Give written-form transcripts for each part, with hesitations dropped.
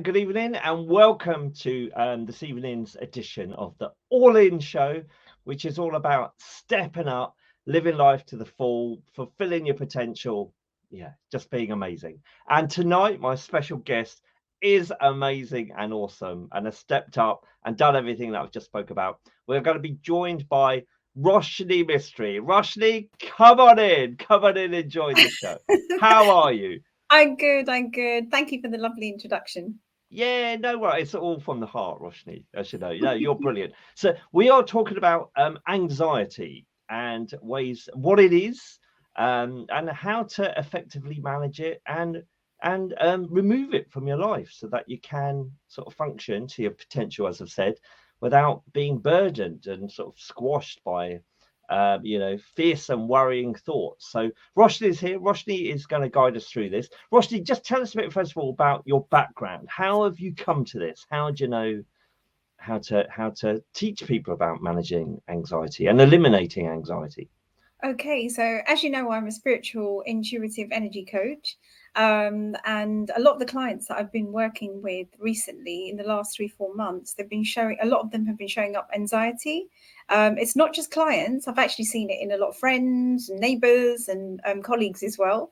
good evening, and welcome to this evening's edition of the All In Show, which is all about stepping up, living life to the full, fulfilling your potential. Yeah, just being amazing. And tonight, my special guest is amazing and awesome, and has stepped up and done everything that I've just spoke about. We're going to be joined by Roshney Mistry. Roshney, come on in, and join the show. How are you? I'm good. Thank you for the lovely introduction. Yeah, no worries. It's all from the heart, Roshney, as you know. You're brilliant. So we are talking about anxiety and ways, what it is, and how to effectively manage it and remove it from your life so that you can sort of function to your potential, as I've said, without being burdened and sort of squashed by fierce and worrying thoughts. So Roshney is here. Roshney is going to guide us through this. Roshney, just tell us a bit, first of all, about your background. How have you come to this? How do you know how to teach people about managing anxiety and eliminating anxiety? Okay, so as you know, I'm a spiritual intuitive energy coach. And a lot of the clients that I've been working with recently in the last 3-4 months, a lot of them have been showing up anxiety. It's not just clients. I've actually seen it in a lot of friends and neighbors and colleagues as well.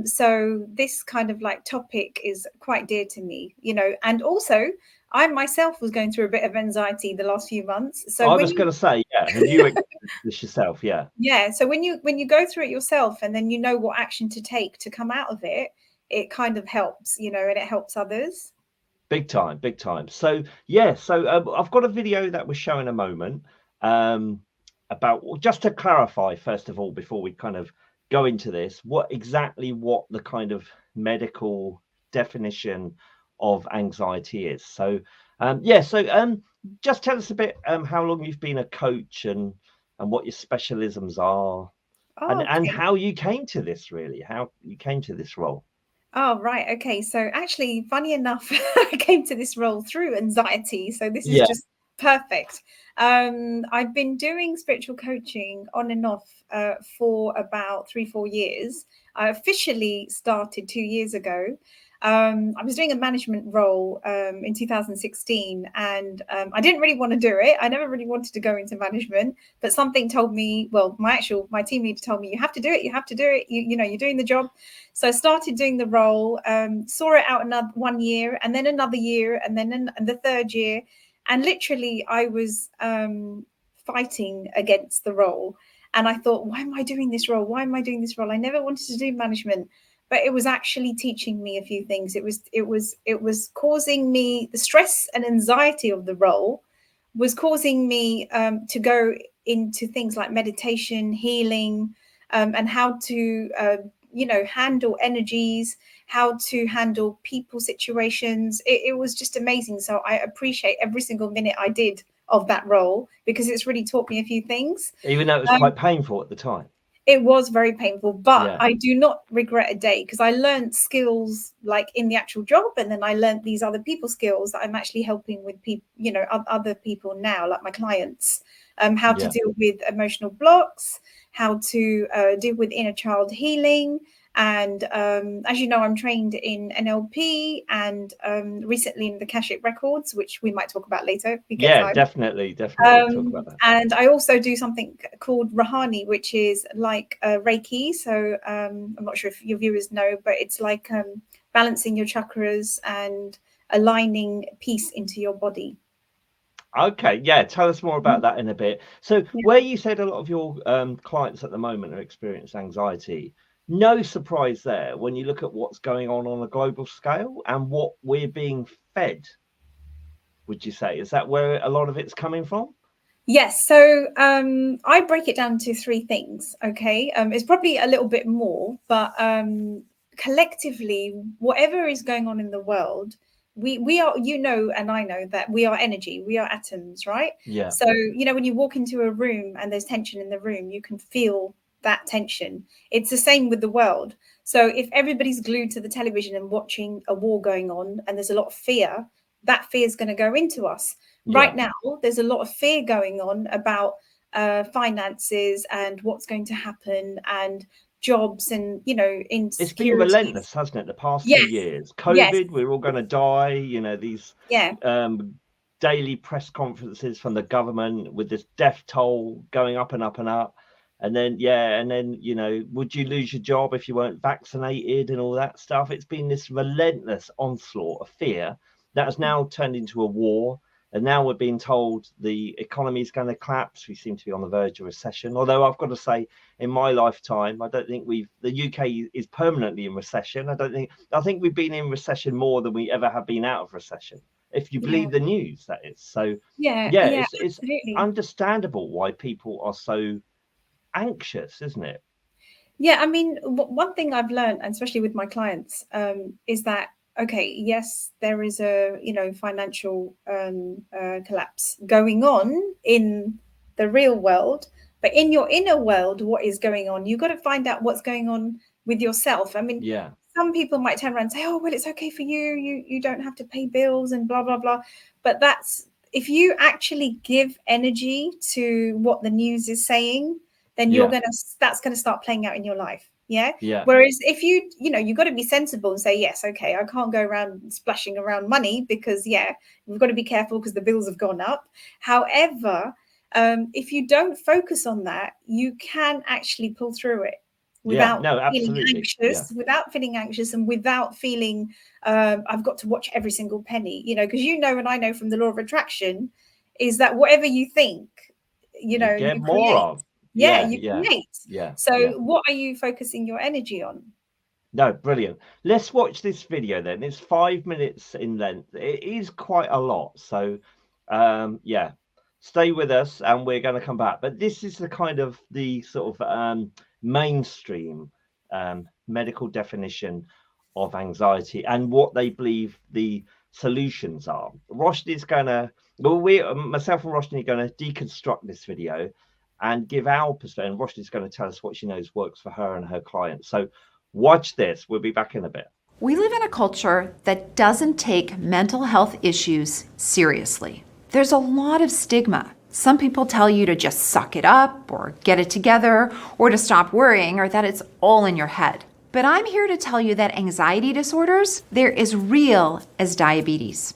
So this kind of like topic is quite dear to me, and also I myself was going through a bit of anxiety the last few months. So I was going to say, yeah, have you experienced this yourself? Yeah. Yeah, so when you go through it yourself and then you know what action to take to come out of it, it kind of helps, and it helps others. Big time, big time. So yeah, I've got a video that we're showing a moment about, just to clarify first of all, before we kind of go into this, what the kind of medical definition of anxiety is. So just tell us a bit how long you've been a coach and what your specialisms are, Oh, and okay. how you came to this, really, how you came to this role. Oh, right. Okay. So actually, funny enough, I came to this role through anxiety. So this is Yeah. just perfect. I've been doing spiritual coaching on and off for about 3-4 years. I officially started 2 years ago. I was doing a management role in 2016, and I didn't really want to do it. I never really wanted to go into management, but something told me, well, my team leader told me, you have to do it. You have to do it. You're doing the job. So I started doing the role, saw it out another 1 year, and then another year, and then the third year, and literally I was fighting against the role. And I thought, why am I doing this role? Why am I doing this role? I never wanted to do management, but it was actually teaching me a few things. It was causing me, the stress and anxiety of the role was causing me to go into things like meditation, healing, and how to handle energies, how to handle people situations. It was just amazing. So I appreciate every single minute I did of that role, because it's really taught me a few things. Even though it was quite painful at the time. It was very painful, but Yeah. I do not regret a day, because I learned skills like in the actual job, and then I learned these other people skills that I'm actually helping with people, other people now, like my clients, how to deal with emotional blocks, how to deal with inner child healing. And as you know, I'm trained in NLP and recently in the Akashic Records, which we might talk about later if we get time. Definitely talk about that. And I also do something called Rahanni, which is like Reiki. So I'm not sure if your viewers know, but it's like balancing your chakras and aligning peace into your body. Okay, yeah, tell us more about that in a bit. So where you said a lot of your clients at the moment are experiencing anxiety, no surprise there when you look at what's going on a global scale and what we're being fed, would you say? Is that where a lot of it's coming from? Yes. So I break it down to 3 things. Okay. It's probably a little bit more, but collectively, whatever is going on in the world, we are, and I know that we are energy, we are atoms, right? Yeah. So, when you walk into a room and there's tension in the room, you can feel that tension. It's the same with the world. So if everybody's glued to the television and watching a war going on and there's a lot of fear, that fear is going to go into us. Right now, there's a lot of fear going on about finances and what's going to happen, and jobs and, you know, It's been insecurities. relentless, hasn't it? The past Yes. 2 years, Yes. COVID, we're all going to die. You know, these Yeah. daily press conferences from the government with this death toll going up and up and up. And then, you know, would you lose your job if you weren't vaccinated and all that stuff? It's been this relentless onslaught of fear that has now turned into a war. And now we're being told the economy is going to collapse. We seem to be on the verge of recession. Although I've got to say, in my lifetime, I don't think the UK is permanently in recession. I think we've been in recession more than we ever have been out of recession, if you believe the news, that is. So it's understandable why people are so anxious, isn't it? Yeah, I mean, one thing I've learned, and especially with my clients, is that, okay, yes, there is a, you know, financial collapse going on in the real world, but in your inner world, what is going on? You've got to find out what's going on with yourself. I mean, some people might turn around and say, oh, well, it's okay for you. You don't have to pay bills and blah, blah, blah. But that's, if you actually give energy to what the news is saying, then that's going to start playing out in your life. Yeah. Whereas if you know, you've got to be sensible and say, yes, okay, I can't go around splashing around money because we've got to be careful because the bills have gone up. However, if you don't focus on that, you can actually pull through it without feeling anxious and without feeling I've got to watch every single penny, you know, because you know, and I know from the law of attraction is that whatever you think, you know, get you more create. of. You create. So what are you focusing your energy on? No, brilliant. Let's watch this video then. It's 5 minutes in length. It is quite a lot. So stay with us and we're going to come back. But this is the sort of mainstream medical definition of anxiety and what they believe the solutions are. Roshney's going to, myself and Roshney are going to deconstruct this video and give our perspective. Roshney's going to tell us what she knows works for her and her clients. So watch this. We'll be back in a bit. We live in a culture that doesn't take mental health issues seriously. There's a lot of stigma. Some people tell you to just suck it up or get it together or to stop worrying or that it's all in your head. But I'm here to tell you that anxiety disorders, they're as real as diabetes.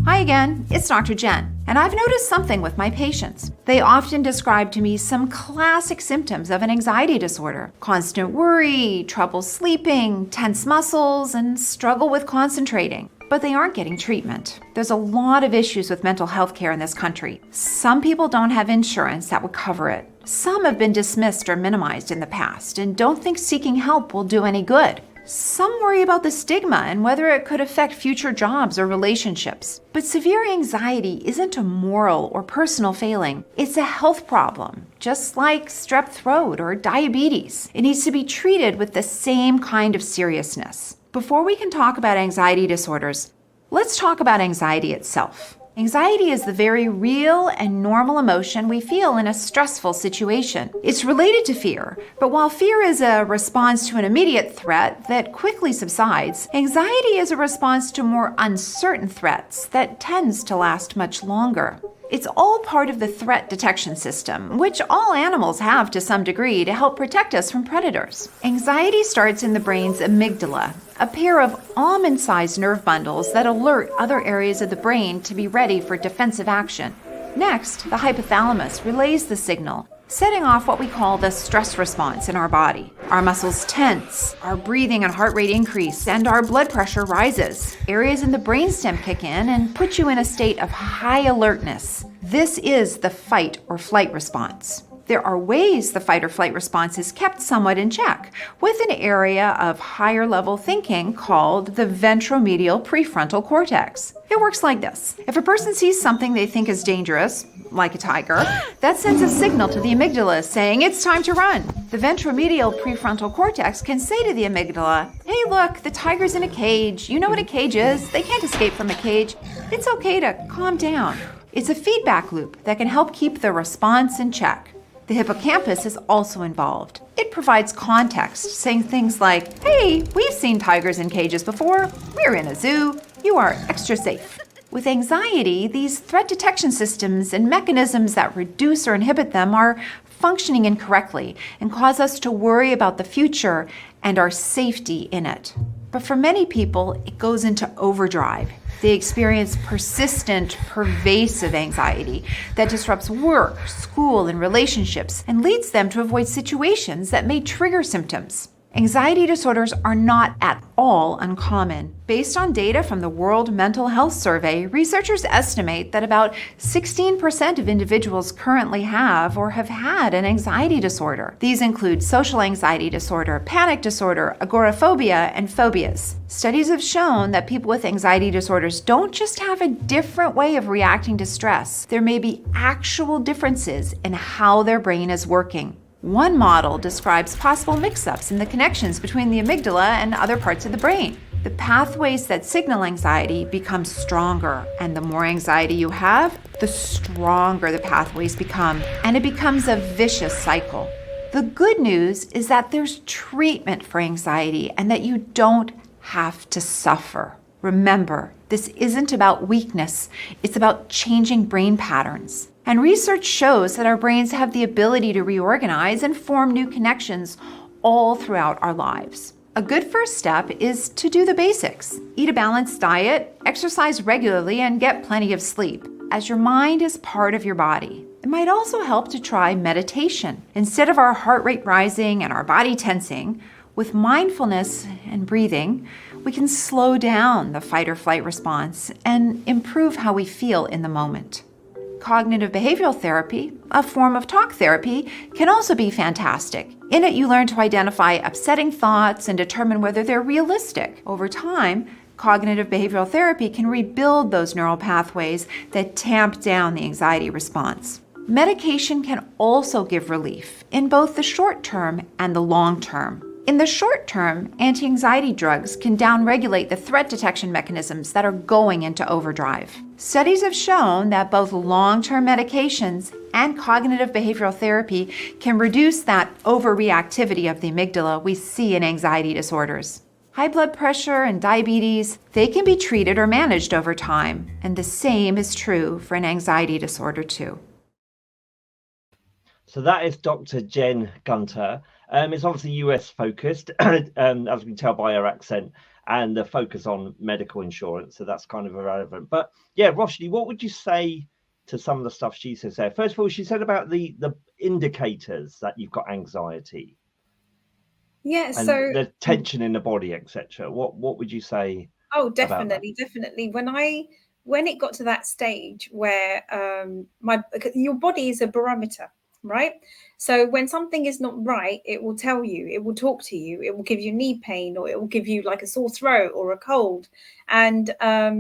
Hi again, it's Dr. Jen, and I've noticed something with my patients. They often describe to me some classic symptoms of an anxiety disorder: constant worry, trouble sleeping, tense muscles, and struggle with concentrating. But they aren't getting treatment. There's a lot of issues with mental health care in this country. Some people don't have insurance that would cover it. Some have been dismissed or minimized in the past and don't think seeking help will do any good. Some worry about the stigma and whether it could affect future jobs or relationships. But severe anxiety isn't a moral or personal failing. It's a health problem, just like strep throat or diabetes. It needs to be treated with the same kind of seriousness. Before we can talk about anxiety disorders, let's talk about anxiety itself. Anxiety is the very real and normal emotion we feel in a stressful situation. It's related to fear, but while fear is a response to an immediate threat that quickly subsides, anxiety is a response to more uncertain threats that tends to last much longer. It's all part of the threat detection system, which all animals have to some degree to help protect us from predators. Anxiety starts in the brain's amygdala, a pair of almond-sized nerve bundles that alert other areas of the brain to be ready for defensive action. Next, the hypothalamus relays the signal, setting off what we call the stress response in our body. Our muscles tense, our breathing and heart rate increase, and our blood pressure rises. Areas in the brainstem kick in and put you in a state of high alertness. This is the fight or flight response. There are ways the fight or flight response is kept somewhat in check, with an area of higher level thinking called the ventromedial prefrontal cortex. It works like this. If a person sees something they think is dangerous, like a tiger, that sends a signal to the amygdala saying it's time to run. The ventromedial prefrontal cortex can say to the amygdala, hey look, the tiger's in a cage. You know what a cage is. They can't escape from a cage. It's okay to calm down. It's a feedback loop that can help keep the response in check. The hippocampus is also involved. It provides context, saying things like, hey, we've seen tigers in cages before. We're in a zoo. You are extra safe. With anxiety, these threat detection systems and mechanisms that reduce or inhibit them are functioning incorrectly and cause us to worry about the future and our safety in it. But for many people, it goes into overdrive. They experience persistent, pervasive anxiety that disrupts work, school, and relationships and leads them to avoid situations that may trigger symptoms. Anxiety disorders are not at all uncommon. Based on data from the World Mental Health Survey, researchers estimate that about 16% of individuals currently have or have had an anxiety disorder. These include social anxiety disorder, panic disorder, agoraphobia, and phobias. Studies have shown that people with anxiety disorders don't just have a different way of reacting to stress. There may be actual differences in how their brain is working. One model describes possible mix-ups in the connections between the amygdala and other parts of the brain. The pathways that signal anxiety become stronger, and the more anxiety you have, the stronger the pathways become, and it becomes a vicious cycle. The good news is that there's treatment for anxiety and that you don't have to suffer. Remember, this isn't about weakness, it's about changing brain patterns. And research shows that our brains have the ability to reorganize and form new connections all throughout our lives. A good first step is to do the basics. Eat a balanced diet, exercise regularly, and get plenty of sleep, as your mind is part of your body. It might also help to try meditation. Instead of our heart rate rising and our body tensing, with mindfulness and breathing, we can slow down the fight or flight response and improve how we feel in the moment. Cognitive behavioral therapy, a form of talk therapy, can also be fantastic. In it, you learn to identify upsetting thoughts and determine whether they're realistic. Over time, cognitive behavioral therapy can rebuild those neural pathways that tamp down the anxiety response. Medication can also give relief in both the short term and the long term. In the short term, anti-anxiety drugs can downregulate the threat detection mechanisms that are going into overdrive. Studies have shown that both long-term medications and cognitive behavioral therapy can reduce that overreactivity of the amygdala we see in anxiety disorders. High blood pressure and diabetes, they can be treated or managed over time, and the same is true for an anxiety disorder too. So that is Dr. Jen Gunter. It's obviously US focused, as we can tell by her accent, and the focus on medical insurance. So that's kind of irrelevant. But yeah, Roshney, what would you say to some of the stuff she says there? First of all, she said about the indicators that you've got anxiety. Yeah, and so the tension in the body, etc. What would you say? Oh, definitely. When it got to that stage where your body is a barometer, right? So when something is not right, it will tell you, it will talk to you, it will give you knee pain, or it will give you like a sore throat or a cold. And as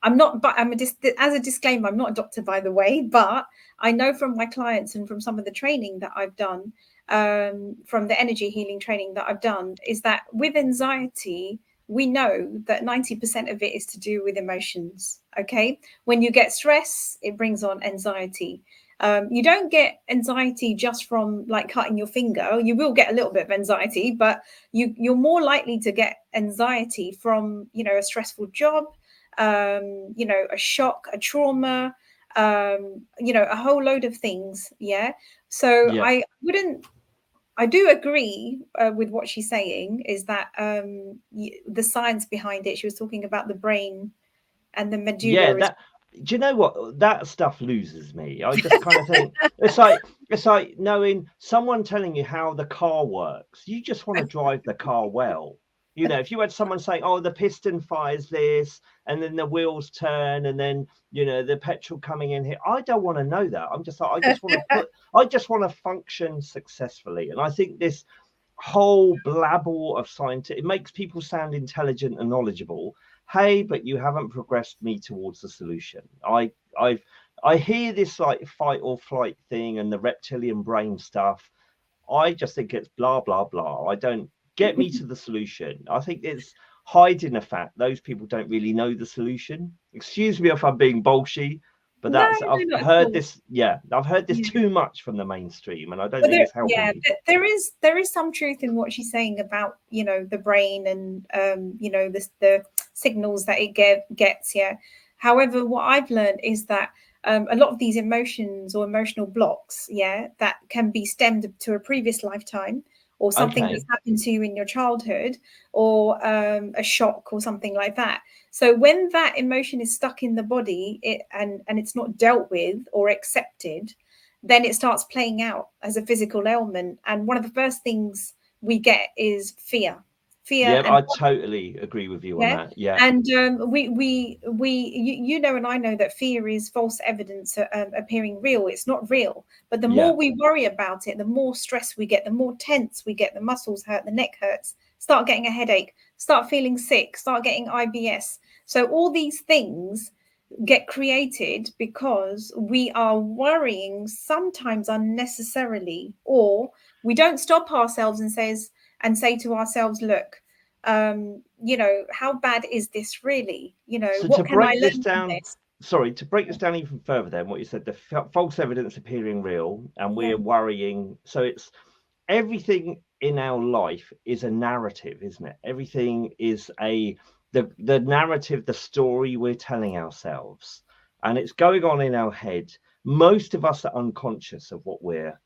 a disclaimer, I'm not a doctor, by the way, but I know from my clients and from some of the training that I've done, from the energy healing training that I've done, is that with anxiety, we know that 90% of it is to do with emotions. Okay. When you get stress, it brings on anxiety. You don't get anxiety just from like cutting your finger. You will get a little bit of anxiety, but you're more likely to get anxiety from, a stressful job, a shock, a trauma, a whole load of things. Yeah. So yeah. I do agree with what she's saying, is that the science behind it. She was talking about the brain and the medulla. Yeah, do you know what? That stuff loses me. I just kind of think it's like knowing someone telling you how the car works. You just want to drive the car well. If you had someone saying, "Oh, the piston fires this, and then the wheels turn, and then the petrol coming in here," I don't want to know that. I'm just like, I just want to function successfully. And I think this whole blabble of science, it makes people sound intelligent and knowledgeable. Hey, but you haven't progressed me towards the solution. I hear this like fight or flight thing and the reptilian brain stuff. I just think it's blah blah blah. I don't get me to the solution. I think it's hiding the fact those people don't really know the solution. Excuse me if I'm being bolshy, but I've heard this. Yeah, I've heard this too much from the mainstream, and I don't think it's helping. Yeah, there is some truth in what she's saying about the brain and the signals that it gets. Yeah, However, what I've learned is that a lot of these emotions or emotional blocks, that can be stemmed to a previous lifetime, or something that's happened to you in your childhood, or a shock or something like that. So when that emotion is stuck in the body, and it's not dealt with or accepted, then it starts playing out as a physical ailment. And one of the first things we get is fear. Yeah, And I totally agree with you on that. Yeah. And you know, and I know that fear is false evidence appearing real. It's not real. But the more we worry about it, the more stress we get, the more tense we get, the muscles hurt, the neck hurts, start getting a headache, start feeling sick, start getting IBS. So all these things get created because we are worrying, sometimes unnecessarily, or we don't stop ourselves and say to ourselves, look, you know, how bad is this really? You know, So what to can I break learn this from down, this? sorry, to break this down even further, then what you said, the false evidence appearing real, and we're worrying. So it's everything in our life is a narrative, isn't it? Everything is the narrative, the story we're telling ourselves, and it's going on in our head. Most of us are unconscious of what we're,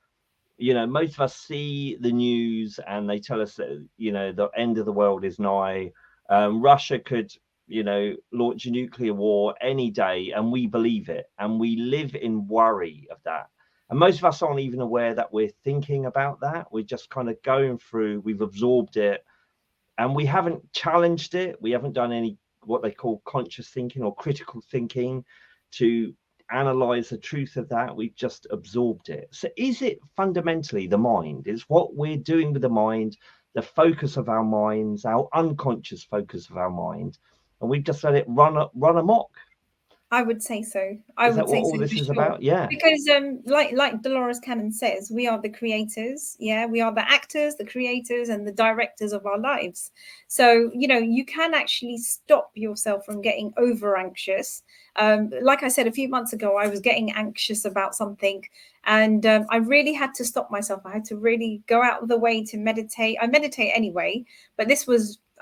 most of us see the news and they tell us that, the end of the world is nigh. Russia could, launch a nuclear war any day, and we believe it, and we live in worry of that. And most of us aren't even aware that we're thinking about that. We're just kind of going through, we've absorbed it, and we haven't challenged it. We haven't done any what they call conscious thinking or critical thinking to analyze the truth of that. We've just absorbed it. So is it fundamentally the mind? Is what we're doing with the mind, the focus of our minds, our unconscious focus of our mind, and we've just let it run amok? I would say so. Is that what all this is about? Yeah. Because like Dolores Cannon says, we are the creators. Yeah, we are the actors, the creators, and the directors of our lives. So, you can actually stop yourself from getting over anxious. Like I said a few months ago, I was getting anxious about something, and I really had to stop myself. I had to really go out of the way to meditate. I meditate anyway, but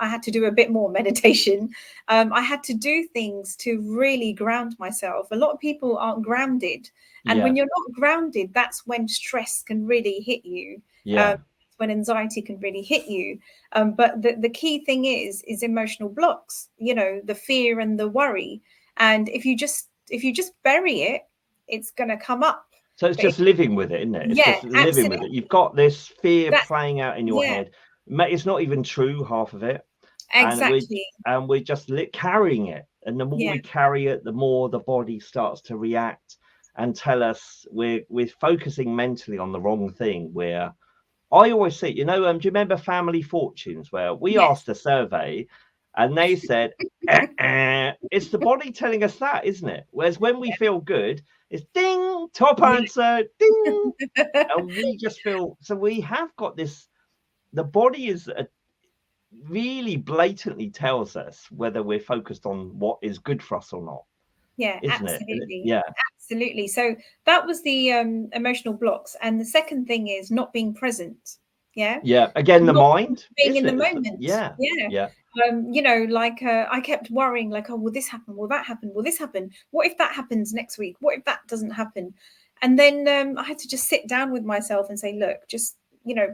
I had to do a bit more meditation. I had to do things to really ground myself. A lot of people aren't grounded. And when you're not grounded, that's when stress can really hit you. Yeah. When anxiety can really hit you. But the key thing is emotional blocks, the fear and the worry. And if you just bury it, it's going to come up. So it's just living with it, isn't it? It's just living absolutely. with it. You've got this fear playing out in your head. It's not even true, half of it. Exactly. And we're just carrying it. And the more we carry it, the more the body starts to react and tell us we're focusing mentally on the wrong thing. Where I always say, do you remember Family Fortunes, where we asked a survey and they said, it's the body telling us that, isn't it? Whereas when we feel good, it's ding, top answer, ding. And we just feel, so we have got this, the body is really blatantly tells us whether we're focused on what is good for us or not. Isn't absolutely. It? Yeah, absolutely. So that was the emotional blocks. And the second thing is not being present. Again, the mind being in the moment. Yeah. I kept worrying, like, oh, will this happen, will that happen, will this happen, what if that happens next week, what if that doesn't happen? And then I had to just sit down with myself and say, look, just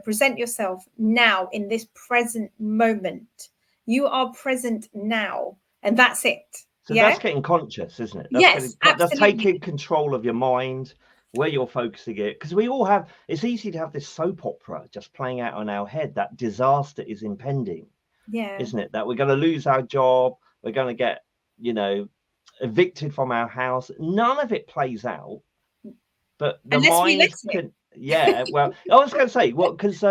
present yourself now in this present moment. You are present now, and that's it. So that's getting conscious, isn't it? That's taking control of your mind, where you're focusing it. Because we all have, it's easy to have this soap opera just playing out on our head, that disaster is impending. Isn't it? That we're going to lose our job, we're going to get, evicted from our house. None of it plays out. But the mind can, well, I was going to say, because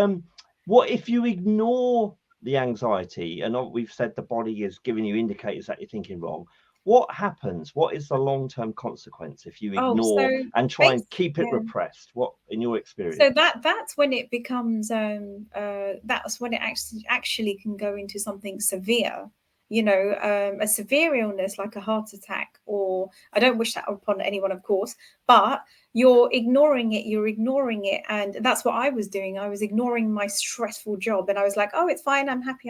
what if you ignore the anxiety, and we've said the body is giving you indicators that you're thinking wrong? What happens? What is the long-term consequence if you ignore and try and keep it repressed? What, in your experience? So that's when it becomes that's when it actually can go into something severe. A severe illness like a heart attack, or I don't wish that upon anyone, of course, but you're ignoring it. And that's what I was doing. I was ignoring my stressful job, and I was like, oh, it's fine, I'm happy.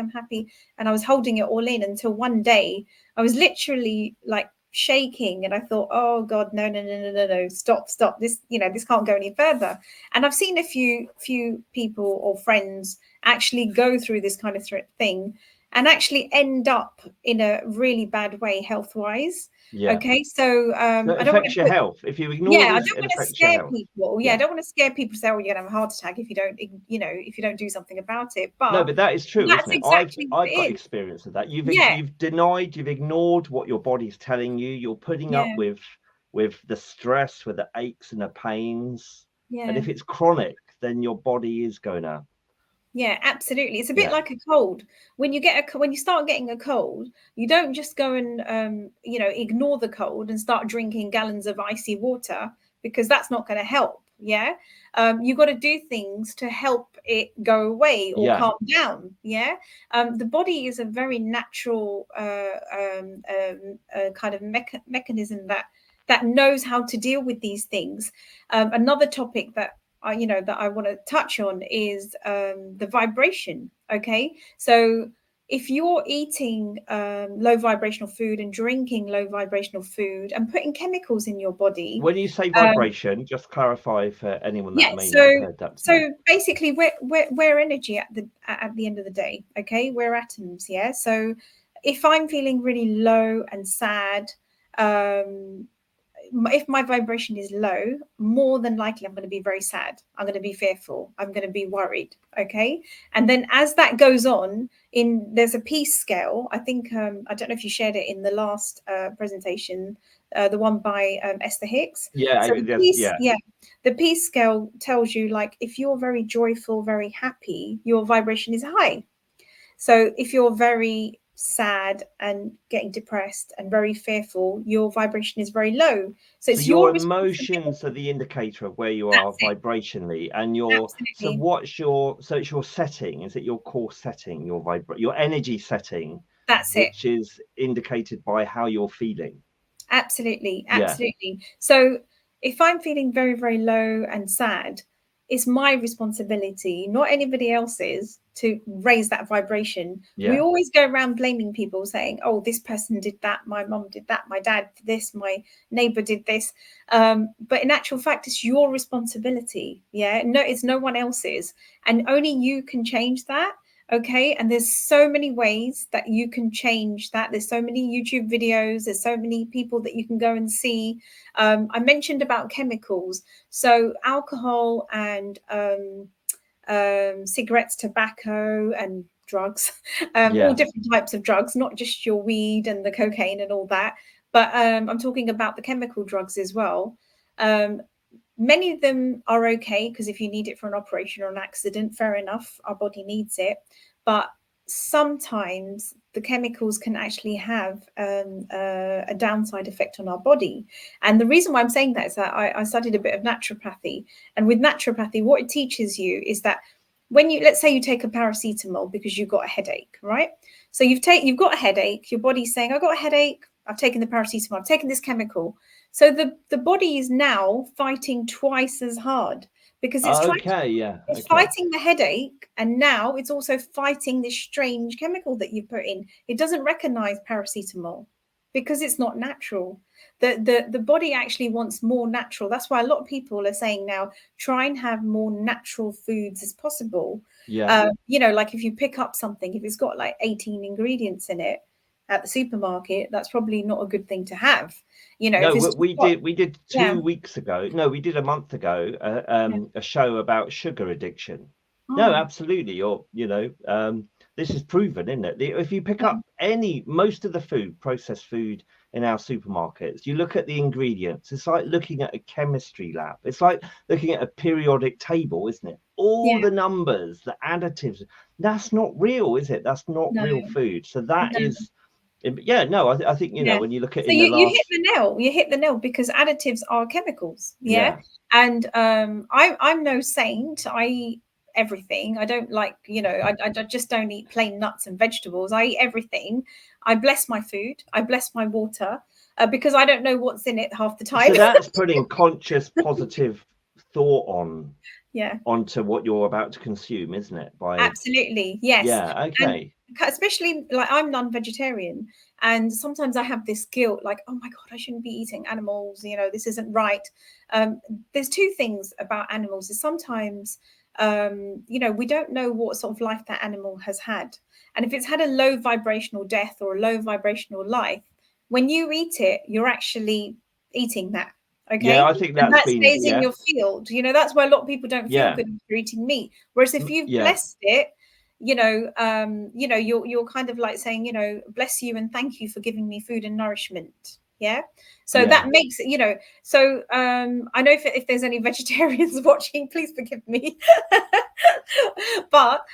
And I was holding it all in until one day I was literally like shaking, and I thought, oh God, no, stop. This, this can't go any further. And I've seen a few people or friends actually go through this kind of thing and actually end up in a really bad way health-wise. Yeah. Okay, so it I don't affects your health. If you ignore I this, don't it want to affects your scare health. people. I don't want to scare people to say, oh, you're gonna have a heart attack if you don't, if you don't do something about it. But no, but that is true, that's isn't it? exactly what I've it got is. experience of that. You've denied, you've ignored what your body's telling you. You're putting up with the stress, with the aches and the pains. And if it's chronic, then your body is going to. Yeah, absolutely. It's a bit like a cold. When you start getting a cold, you don't just go and ignore the cold and start drinking gallons of icy water, because that's not going to help. Yeah, you've got to do things to help it go away or calm down. Yeah, the body is a very natural kind of mechanism that knows how to deal with these things. Another topic that I want to touch on is the vibration. Okay, so if you're eating low vibrational food and drinking low vibrational food and putting chemicals in your body. When you say vibration, just clarify for anyone that may not have heard that. So basically, we're energy at the end of the day. Okay, we're atoms. Yeah. So if I'm feeling really low and sad, if my vibration is low, more than likely I'm going to be very sad. I'm going to be fearful. I'm going to be worried. Okay. And then as that goes on, there's a peace scale. I think, I don't know if you shared it in the last presentation, the one by Esther Hicks. Yeah. So the peace scale tells you, like, if you're very joyful, very happy, your vibration is high. So if you're very sad and getting depressed and very fearful, your vibration is very low. So it's your emotions are the indicator of where you are vibrationally, and it's your setting. Is it your core setting, your energy setting? Which is indicated by how you're feeling. Absolutely. So if I'm feeling very, very low and sad, it's my responsibility, not anybody else's, to raise that vibration. We always go around blaming people, saying, oh, this person did that, my mom did that, my dad did this, my neighbor did this. But in actual fact, it's your responsibility. No, it's no one else's, and only you can change that. Okay, and there's so many ways that you can change that. There's so many YouTube videos, there's so many people that you can go and see. I mentioned about chemicals, so alcohol and cigarettes, tobacco, and drugs, all different types of drugs, not just your weed and the cocaine and all that, but I'm talking about the chemical drugs as well. Many of them are okay, because if you need it for an operation or an accident, fair enough, our body needs it. But sometimes the chemicals can actually have a downside effect on our body. And the reason why I'm saying that is that I studied a bit of naturopathy. And with naturopathy, what it teaches you is that when let's say you take a paracetamol because you've got a headache, right? So you've got a headache, your body's saying, I've got a headache, I've taken the paracetamol, I've taken this chemical. So the body is now fighting twice as hard, because it's fighting the headache, and now it's also fighting this strange chemical that you put in. It doesn't recognize paracetamol because it's not natural. The body actually wants more natural. That's why a lot of people are saying now, try and have more natural foods as possible. Like if you pick up something, if it's got like 18 ingredients in it at the supermarket, that's probably not a good thing to have. We did 2 weeks ago. No, we did a month ago. A show about sugar addiction. No, absolutely. This is proven, isn't it? If you pick up most of the processed food in our supermarkets, you look at the ingredients. It's like looking at a chemistry lab. It's like looking at a periodic table, isn't it? All the numbers, the additives. That's not real, is it? That's not real food. So that is. I think when you look at you hit the nail, because additives are chemicals. And I'm no saint. I eat everything. I don't like, I just don't eat plain nuts and vegetables. I eat everything. I bless my food, I bless my water, because I don't know what's in it half the time. So that's putting conscious positive thought on Yeah. onto what you're about to consume, isn't it? Absolutely, yes. Yeah, okay. And especially, like, I'm non-vegetarian, and sometimes I have this guilt, like, oh my God, I shouldn't be eating animals, this isn't right. There's two things about animals, is sometimes we don't know what sort of life that animal has had. And if it's had a low vibrational death or a low vibrational life, when you eat it, you're actually eating that. Okay. Yeah, I think And that's that stays in your field. That's why a lot of people don't feel good if you're eating meat. Whereas if you've blessed it, you're kind of like saying, bless you and thank you for giving me food and nourishment. Yeah. So that makes it, so I know if there's any vegetarians watching, please forgive me. But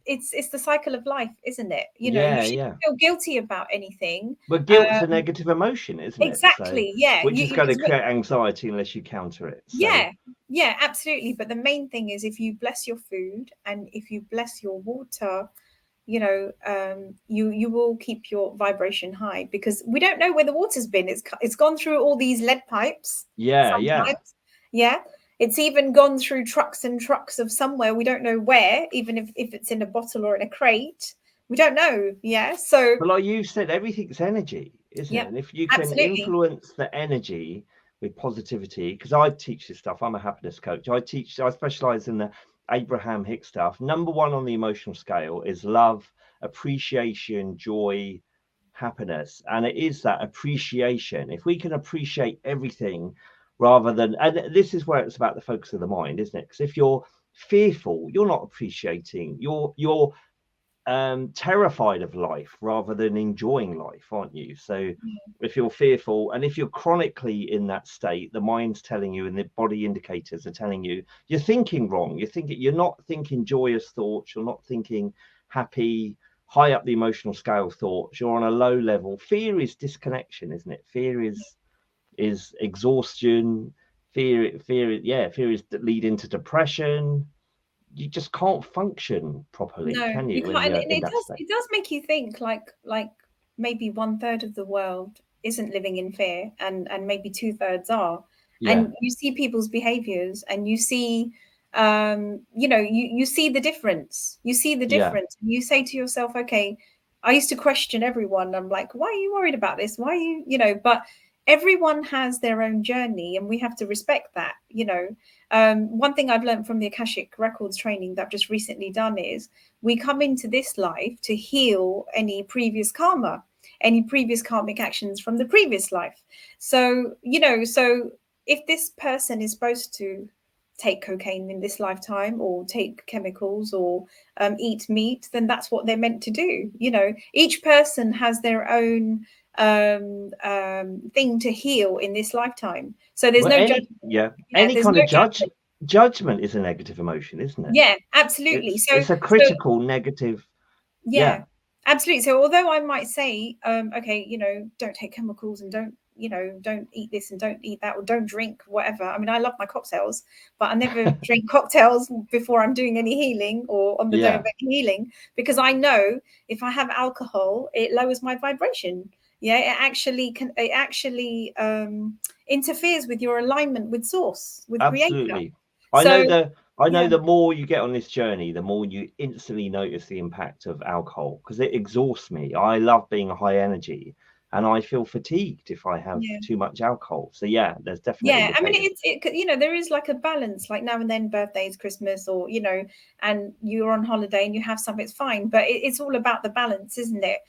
it's the cycle of life, isn't it? You shouldn't feel guilty about anything. But guilt's a negative emotion, isn't it? Exactly. So, which is going to create anxiety unless you counter it. So. Yeah, absolutely. But the main thing is, if you bless your food and if you bless your water, you will keep your vibration high, because we don't know where the water's been. It's gone through all these lead pipes. Yeah. It's even gone through trucks and trucks of somewhere. We don't know where, even if it's in a bottle or in a crate. We don't know. Yeah. So, but like you said, everything's energy, isn't it? And if you can influence the energy with positivity, because I teach this stuff, I'm a happiness coach. I specialize in the Abraham-Hicks stuff. Number one on the emotional scale is love, appreciation, joy, happiness. And it is that appreciation. If we can appreciate everything rather than, and this is where it's about the focus of the mind, isn't it? Because if you're fearful, you're not appreciating, you're terrified of life rather than enjoying life, aren't you? So if you're fearful, and if you're chronically in that state, the mind's telling you and the body indicators are telling you you're thinking wrong. You're not thinking joyous thoughts, you're not thinking happy, high up the emotional scale thoughts, you're on a low level. Fear is disconnection, isn't it? Fear is exhaustion. Fear is leading to depression. You just can't function properly, can you? You can't. And it does make you think, like maybe 1/3 of the world isn't living in fear, and maybe 2/3 are. And you see people's behaviors, and you see you see the difference. You see the difference. And you say to yourself, okay, I used to question everyone. I'm like, why are you worried about this? Why are you, but everyone has their own journey, and we have to respect that. One thing I've learned from the Akashic Records training that I've just recently done is we come into this life to heal any previous karma, any previous karmic actions from the previous life. So, so if this person is supposed to take cocaine in this lifetime, or take chemicals, or eat meat, then that's what they're meant to do. Each person has their own thing to heal in this lifetime. So there's any kind of judgment is a negative emotion, isn't it? Yeah, absolutely. It's a critical negative. Absolutely. So although I might say, okay, don't take chemicals, and don't eat this and don't eat that, or don't drink whatever. I mean, I love my cocktails, but I never drink cocktails before I'm doing any healing, or on the day of any healing, because I know if I have alcohol, it lowers my vibration. It actually interferes with your alignment with source, with Absolutely. Creator. I know the more you get on this journey, the more you instantly notice the impact of alcohol, because it exhausts me. I love being high energy, and I feel fatigued if I have too much alcohol. So there's definitely I mean, there is like a balance, like now and then, birthdays, Christmas, or and you're on holiday and you have something, it's fine, but it's all about the balance, isn't it?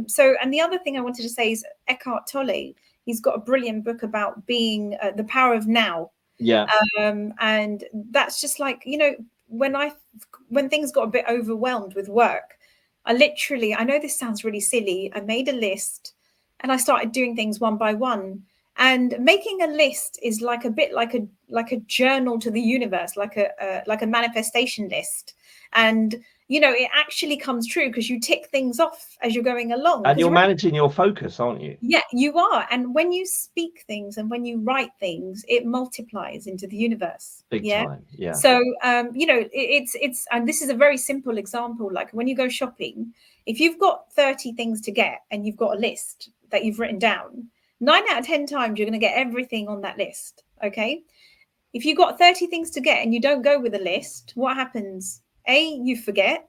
So, and the other thing I wanted to say is Eckhart Tolle, he's got a brilliant book about being the power of now. And that's just like, when things got a bit overwhelmed with work, I know this sounds really silly, I made a list and I started doing things one by one. And making a list is like a bit like a journal to the universe, like a manifestation list. And it actually comes true, because you tick things off as you're going along. And you're managing your focus, aren't you? Yeah, you are. And when you speak things and when you write things, it multiplies into the universe. Big time. Yeah. So, it's, and this is a very simple example. Like when you go shopping, if you've got 30 things to get and you've got a list that you've written down, 9 out of 10 times you're going to get everything on that list. Okay. If you've got 30 things to get and you don't go with a list, what happens? A, you forget,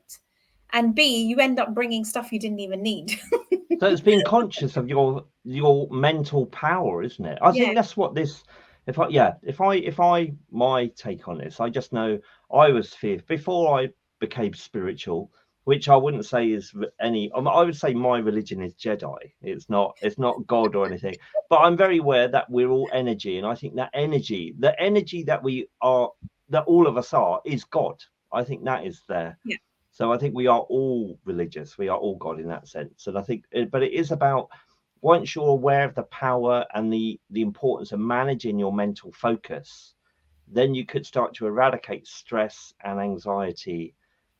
and B, you end up bringing stuff you didn't even need. So it's being conscious of your mental power, isn't it? I think that's what this. My take on this, I just know I was fearful before I became spiritual, which I wouldn't say is any. I would say my religion is Jedi. It's not God or anything. But I'm very aware that we're all energy, and I think that energy, the energy that we are, that all of us are, is God. I think that is there. Yeah. So I think we are all religious. We are all God in that sense. And I think, but it is about, once you're aware of the power and the importance of managing your mental focus, then you could start to eradicate stress and anxiety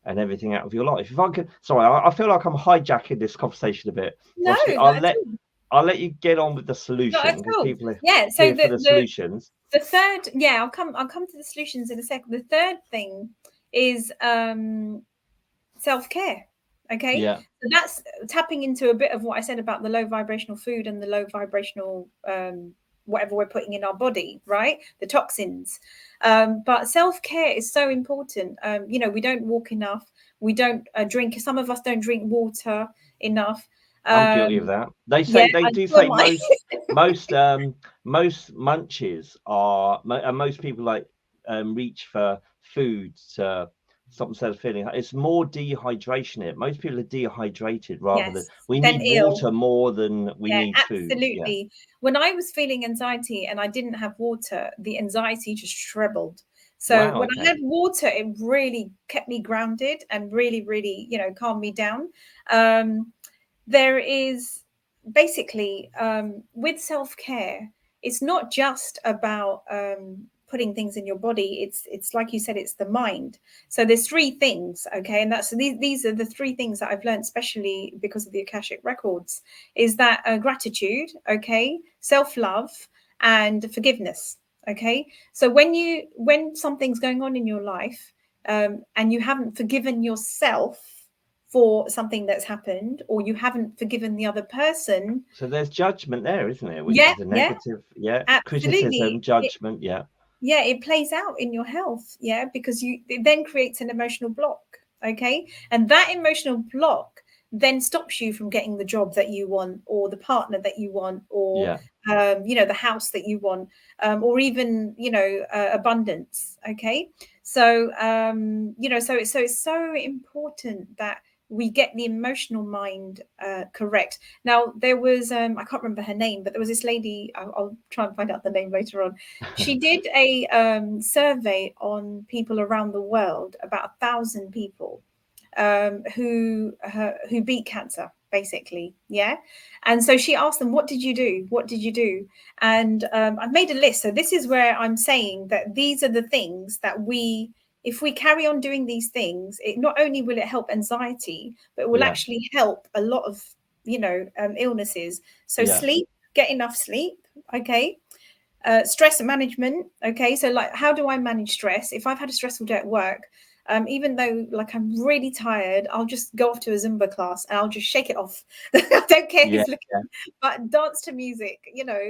and everything out of your life. If I could, sorry, I feel like I'm hijacking this conversation a bit. No, I'll let you get on with the solution, because people are so here for the solutions. The third, I'll come to the solutions in a second. The third thing is self-care. Okay. Yeah. So that's tapping into a bit of what I said about the low vibrational food and the low vibrational whatever we're putting in our body, right? The toxins. But self-care is so important. We don't walk enough. We don't drink. Some of us don't drink water enough. I'm guilty of that. They say most munches are, and most people like reach for food to stop themselves feeling. It's more dehydration. Most people are dehydrated rather than we need water more than we need food. Absolutely. Yeah. When I was feeling anxiety and I didn't have water, the anxiety just trebled. So when I had water, it really kept me grounded and really, really, calmed me down. There is basically with self-care, it's not just about putting things in your body. It's like you said, it's the mind. So there's three things, okay, and these are the three things that I've learned, especially because of the Akashic Records, is that gratitude, okay, self-love, and forgiveness. Okay, so when something's going on in your life and you haven't forgiven yourself for something that's happened, or you haven't forgiven the other person, so there's judgment there, isn't there? Which is a negative, criticism, judgment, it plays out in your health, because it then creates an emotional block, okay, and that emotional block then stops you from getting the job that you want, or the partner that you want, or the house that you want, or even abundance. Okay, so so it's so important that we get the emotional mind correct. Now there was I can't remember her name, but there was this lady, I'll try and find out the name later on. She did a survey on people around the world, about 1,000 people who beat cancer, basically. And so she asked them, what did you do? And I made a list. So this is where I'm saying that these are the things that if we carry on doing these things, it not only will it help anxiety, but it will actually help a lot of illnesses. So sleep, get enough sleep. Okay. Stress management. Okay, so like, how do I manage stress? If I've had a stressful day at work, even though like I'm really tired, I'll just go off to a Zumba class and I'll just shake it off. I don't care who's looking, but dance to music,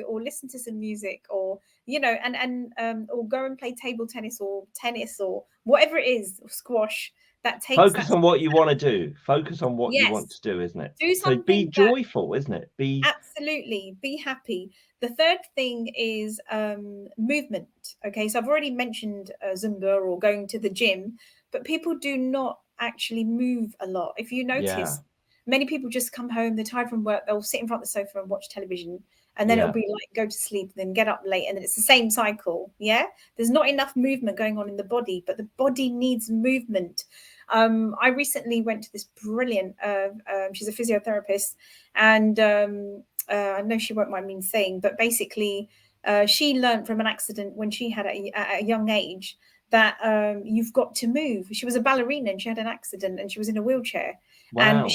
or listen to some music, or or go and play table tennis or tennis or whatever it is, or squash. That takes focus on what you want to do. Focus on what you want to do, isn't it? Do something. So be joyful, isn't it? Absolutely, be happy. The third thing is movement. Okay, so I've already mentioned Zumba or going to the gym, but people do not actually move a lot. If you notice, many people just come home, they're tired from work, they'll sit in front of the sofa and watch television, and then it'll be like go to sleep, then get up late, and then it's the same cycle. There's not enough movement going on in the body, but the body needs movement. I recently went to this brilliant she's a physiotherapist, and I know she won't mind me saying, but basically she learned from an accident when she had at a young age that you've got to move. She was a ballerina and she had an accident and she was in a wheelchair. Wow.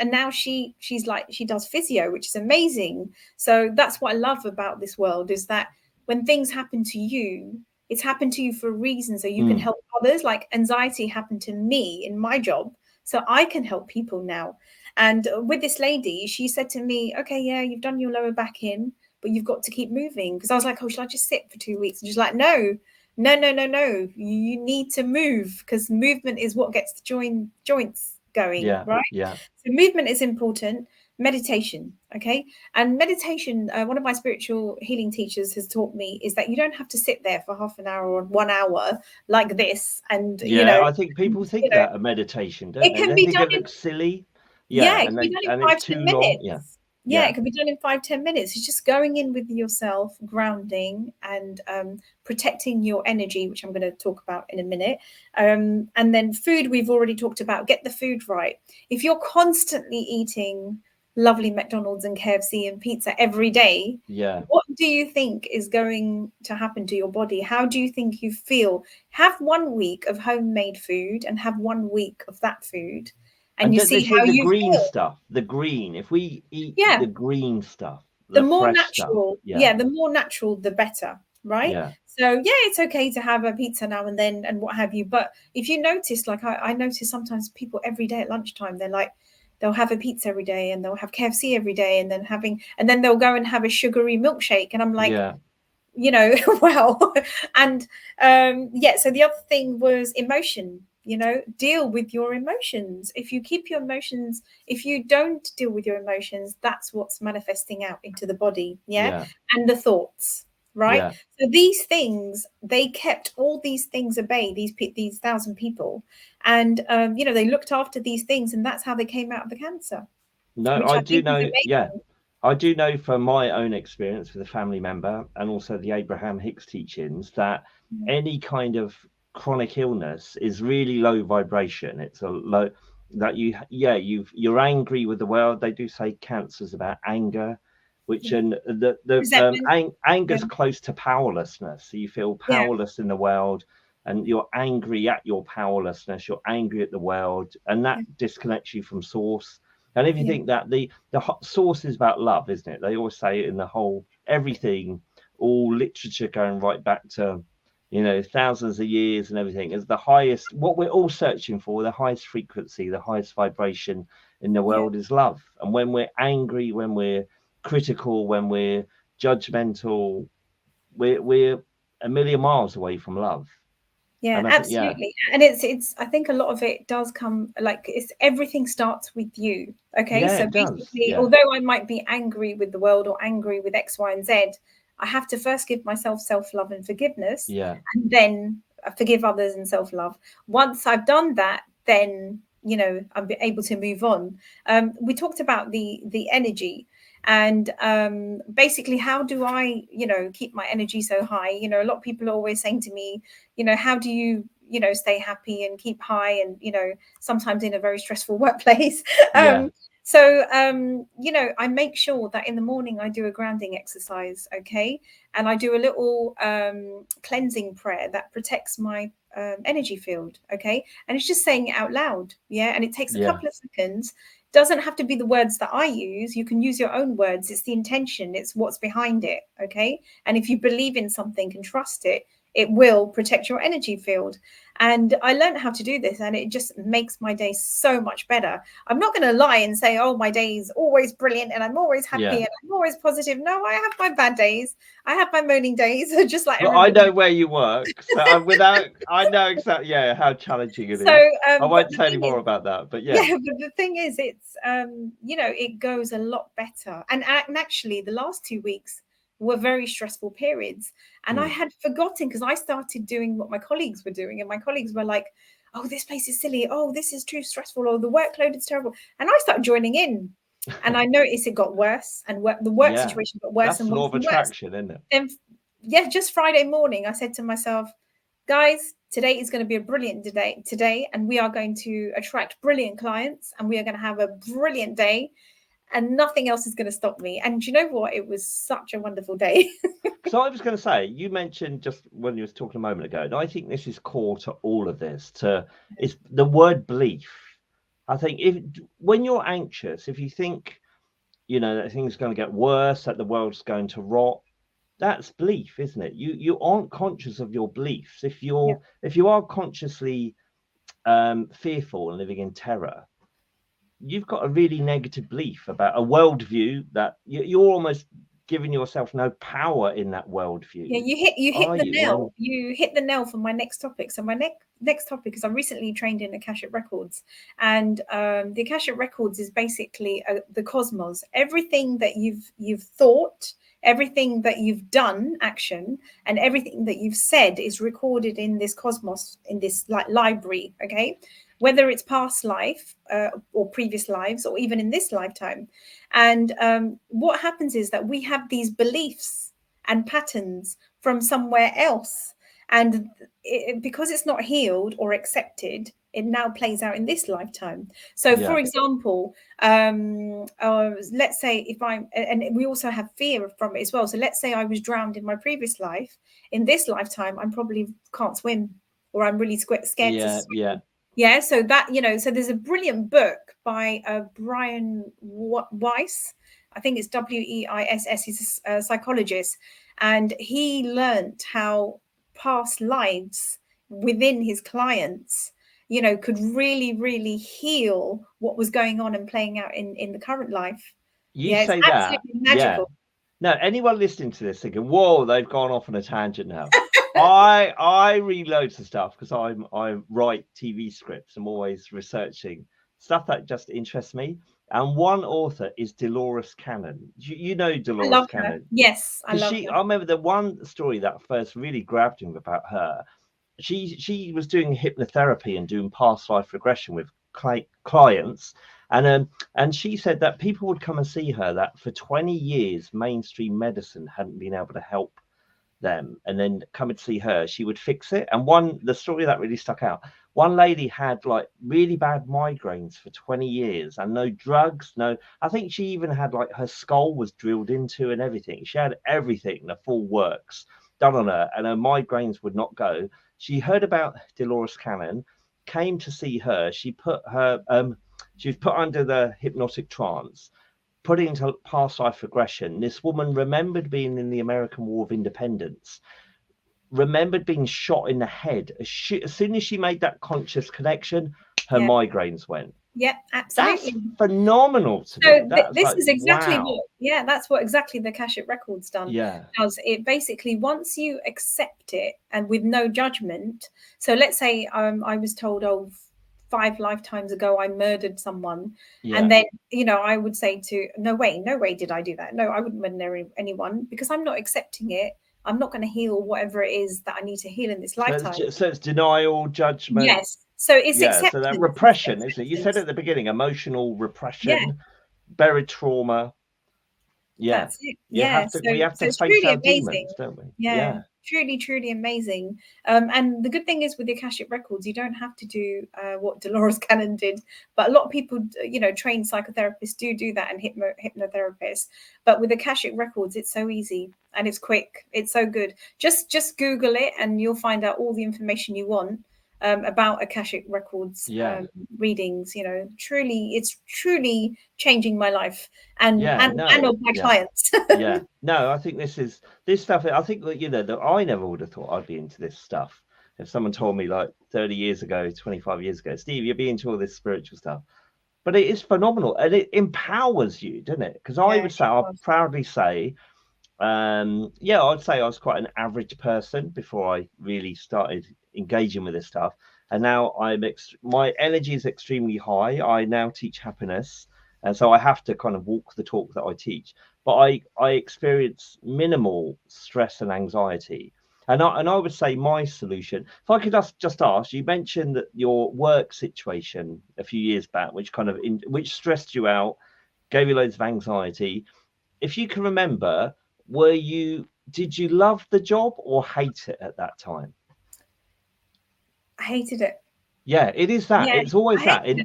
And now she's like, she does physio, which is amazing. So that's what I love about this world, is that when things happen to you, it's happened to you for a reason, so you can help others. Like anxiety happened to me in my job, so I can help people now. And with this lady, she said to me, okay, you've done your lower back in, but you've got to keep moving. Because I was like, oh, should I just sit for 2 weeks? And she's like, no, No. You need to move, because movement is what gets the joints going, right? Yeah. So movement is important. Meditation, okay? And meditation, one of my spiritual healing teachers has taught me, is that you don't have to sit there for half an hour or 1 hour like this. And, I think people think that a meditation, don't it they? can They be think done it looks silly. Yeah, it And can be done in it's 5-10 too long. minutes. Yeah. It can be done in 5-10 minutes. It's just going in with yourself, grounding, and protecting your energy, which I'm going to talk about in a minute. And then food, we've already talked about. Get the food right. If you're constantly eating lovely McDonald's and KFC and pizza every day, what do you think is going to happen to your body? How do you think you feel? Have 1 week of homemade food and have 1 week of that food. And you see how the you green feel. stuff, the green. If we eat the green stuff, the the more fresh natural, stuff, the more natural, the better, right? So it's okay to have a pizza now and then and what have you. But if you notice, like I notice sometimes people every day at lunchtime, they'll have a pizza every day and they'll have KFC every day, and then they'll go and have a sugary milkshake. And I'm like, well, and so the other thing was emotion. Deal with your emotions. If you keep your emotions, if you don't deal with your emotions, that's what's manifesting out into the body. And the thoughts, right? So these things, they kept all these things at bay, these 1,000 people, and they looked after these things, and that's how they came out of the cancer. I do know. I do know from my own experience with a family member, and also the Abraham-Hicks teachings, that any kind of chronic illness is really low vibration. It's a low that you're angry with the world. They do say cancer's about anger, which and the anger's close to powerlessness. So you feel powerless in the world, and you're angry at your powerlessness. You're angry at the world, and that disconnects you from source. And if you think that the source is about love, isn't it? They always say it in the whole everything, all literature going right back to thousands of years and everything, is the highest, what we're all searching for, the highest frequency, the highest vibration in the world is love. And when we're angry, when we're critical, when we're judgmental, we're a million miles away from love. Absolutely. And it's I think a lot of it does come, like, everything starts with you. Okay. So basically, although I might be angry with the world or angry with X, Y, and Z, I have to first give myself self-love and forgiveness, and then forgive others and self-love. Once I've done that, then I'm able to move on. We talked about the energy, and basically, how do I keep my energy so high? A lot of people are always saying to me, how do you stay happy and keep high, and sometimes in a very stressful workplace. So, I make sure that in the morning I do a grounding exercise, okay? And I do a little cleansing prayer that protects my energy field, okay? And it's just saying it out loud, and it takes a couple of seconds. Doesn't have to be the words that I use. You can use your own words. It's the intention. It's what's behind it, okay? And if you believe in something and trust it, it will protect your energy field. And I learned how to do this, and it just makes my day so much better. I'm not going to lie and say, oh, my day is always brilliant and I'm always happy and I'm always positive. No, I have my bad days. I have my moaning days, just like everybody. I know where you work, so I know exactly how challenging it is. I won't say any more about that, but but the thing is, it's it goes a lot better. And actually, the last 2 weeks were very stressful periods, and I had forgotten, because I started doing what my colleagues were doing, and my colleagues were like, oh, this place is silly, oh, this is too stressful, or the workload is terrible, and I started joining in, and I noticed it got worse, and the work situation got worse. That's and law of attraction, isn't it? And just Friday morning I said to myself, guys, today is going to be a brilliant day today, and we are going to attract brilliant clients, and we are going to have a brilliant day, and nothing else is going to stop me. And you know what? It was such a wonderful day. So I was going to say, you mentioned just when you was talking a moment ago, and I think this is core to all of this, is the word belief. I think when you're anxious, if you think, that things are going to get worse, that the world's going to rot, that's belief, isn't it? You aren't conscious of your beliefs. If you are consciously fearful and living in terror, you've got a really negative belief about a worldview that you're almost giving yourself no power in that worldview? Yeah, you hit Are the you? nail. You hit the nail for my next topic. So my next topic is, I'm recently trained in Akashic Records, and the Akashic Records is basically the cosmos. Everything that you've thought, everything that you've done, action, and everything that you've said is recorded in this cosmos, in this like library. Okay, whether it's past life or previous lives, or even in this lifetime. And what happens is that we have these beliefs and patterns from somewhere else, and because it's not healed or accepted, it now plays out in this lifetime. So for example, let's say if I'm, and we also have fear from it as well, so let's say I was drowned in my previous life. In this lifetime, I probably can't swim, or I'm really scared to swim. Yeah, so that, so there's a brilliant book by Brian Weiss. I think it's Weiss. He's a psychologist, and he learned how past lives within his clients, could really, really heal what was going on and playing out in the current life. You say it's that, absolutely magical. No, anyone listening to this thinking, whoa, they've gone off on a tangent now. I read loads of stuff because I write TV scripts. I'm always researching stuff that just interests me. And one author is Dolores Cannon. You know Dolores I love Cannon? Her. Yes, I love her. I remember the one story that first really grabbed me about her. She was doing hypnotherapy and doing past life regression with clients. And she said that people would come and see her, that for 20 years, mainstream medicine hadn't been able to help them, and then come and see her, she would fix it. And the story that really stuck out, one lady had like really bad migraines for 20 years and no drugs, I think she even had like her skull was drilled into and everything. She had everything, the full works done on her, and her migraines would not go. She heard about Dolores Cannon, came to see her. She was put under the hypnotic trance, put into past life regression. This woman remembered being in the American War of Independence, remembered being shot in the head. As soon as she made that conscious connection, her migraines went. Yeah, absolutely. That's phenomenal to me. This is exactly that's what exactly the Akashic Records done. Yeah. Because it basically, once you accept it and with no judgment. So let's say I was told, 5 lifetimes ago I murdered someone, and then I would say no way did I do that. No, I wouldn't murder anyone, because I'm not accepting it. I'm not going to heal whatever it is that I need to heal in this lifetime. So it's denial, judgment. Yes. So it's acceptance. So that repression, isn't it? You said at the beginning, emotional repression, buried trauma. Yeah. That's it. We have to face our demons, don't we? Yeah. Truly, truly amazing. And the good thing is, with the Akashic Records, you don't have to do what Dolores Cannon did. But a lot of people, trained psychotherapists do that, and hypnotherapists. But with Akashic Records, it's so easy and it's quick. It's so good. Just Google it and you'll find out all the information you want about Akashic Records readings. It's truly changing my life and of my clients. No, I think this stuff. I think that I never would have thought I'd be into this stuff. If someone told me like 30 years ago, 25 years ago, Steve, you'd be into all this spiritual stuff. But it is phenomenal, and it empowers you, doesn't it? Because I'd proudly say, I'd say I was quite an average person before I really started engaging with this stuff. And now my energy is extremely high. I now teach happiness, and so I have to kind of walk the talk that I teach. But I experience minimal stress and anxiety. And I would say my solution, if I could just ask, you mentioned that your work situation a few years back, which which stressed you out, gave you loads of anxiety. If you can remember, did you love the job or hate it at that time? I hated it. Yeah, it is that. It's always that. In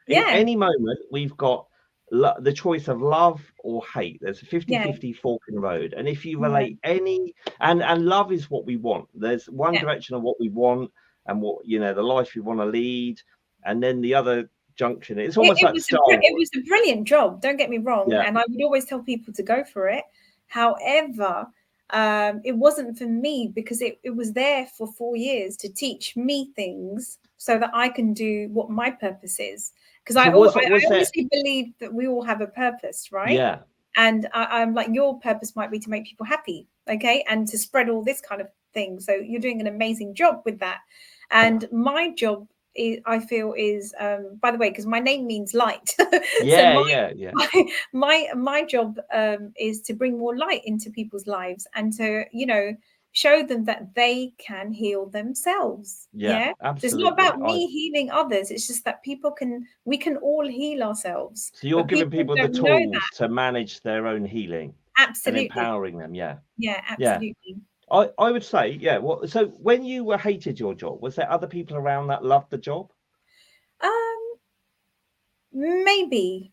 any moment, we've got the choice of love or hate. There's a 50-50 fork in the road. And if you relate and love is what we want. There's one direction of what we want and what, the life we want to lead. And then the other junction, it's almost it was a brilliant job. Don't get me wrong. Yeah. And I would always tell people to go for it. However, it wasn't for me, because it was there for 4 years to teach me things so that I can do what my purpose is. Because I honestly believe that we all have a purpose, right? Yeah. And I'm like, your purpose might be to make people happy, okay, and to spread all this kind of thing. So you're doing an amazing job with that. And my job is, I feel, is by the way, because my name means light. Yeah, so my job is to bring more light into people's lives and to, you know, show them that they can heal themselves. Yeah, So it's absolutely. not about me healing others. It's just that we can all heal ourselves. So you're but giving people the don't know tools that. to manage their own healing and Absolutely. empowering them. Yeah. Yeah, absolutely. I would say, yeah. Well, so when you hated your job, was there other people around that loved the job? Maybe.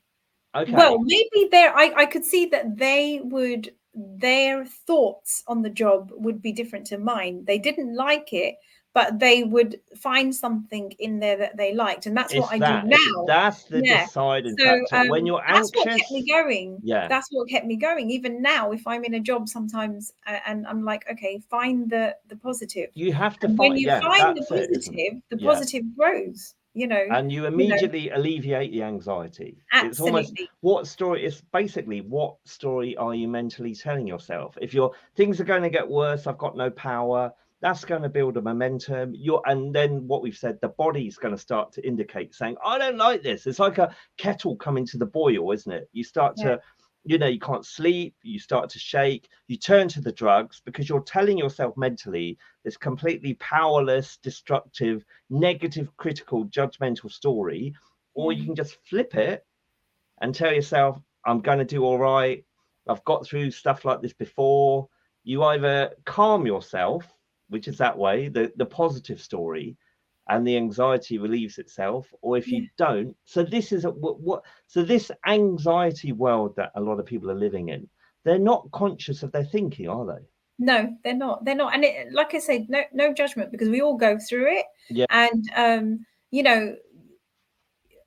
Okay. Well, maybe I could see that their thoughts on the job would be different to mine. They didn't like it, but they would find something in there that they liked, and that's what I do now. That's the deciding factor. When you're anxious, that's what kept me going. Yeah, that's what kept me going. Even now, if I'm in a job sometimes, and I'm like, okay, find the positive. You have to and find. when you find the positive, the positive grows. You know, and you immediately alleviate the anxiety. Absolutely. It's almost what story. It's basically what story are you mentally telling yourself? If things are going to get worse, I've got no power. That's going to build a momentum. And then what we've said, the body's going to start to indicate, saying, I don't like this. It's like a kettle coming to the boil, isn't it? You start to, you can't sleep. You start to shake. You turn to the drugs because you're telling yourself mentally this completely powerless, destructive, negative, critical, judgmental story. Or you can just flip it and tell yourself, I'm going to do all right. I've got through stuff like this before. You either calm yourself, which is that way, the positive story, and the anxiety relieves itself, or if you don't. So this is so this anxiety world that a lot of people are living in, they're not conscious of their thinking, are they? No, they're not. And like I said, no judgment, because we all go through it. Yeah. And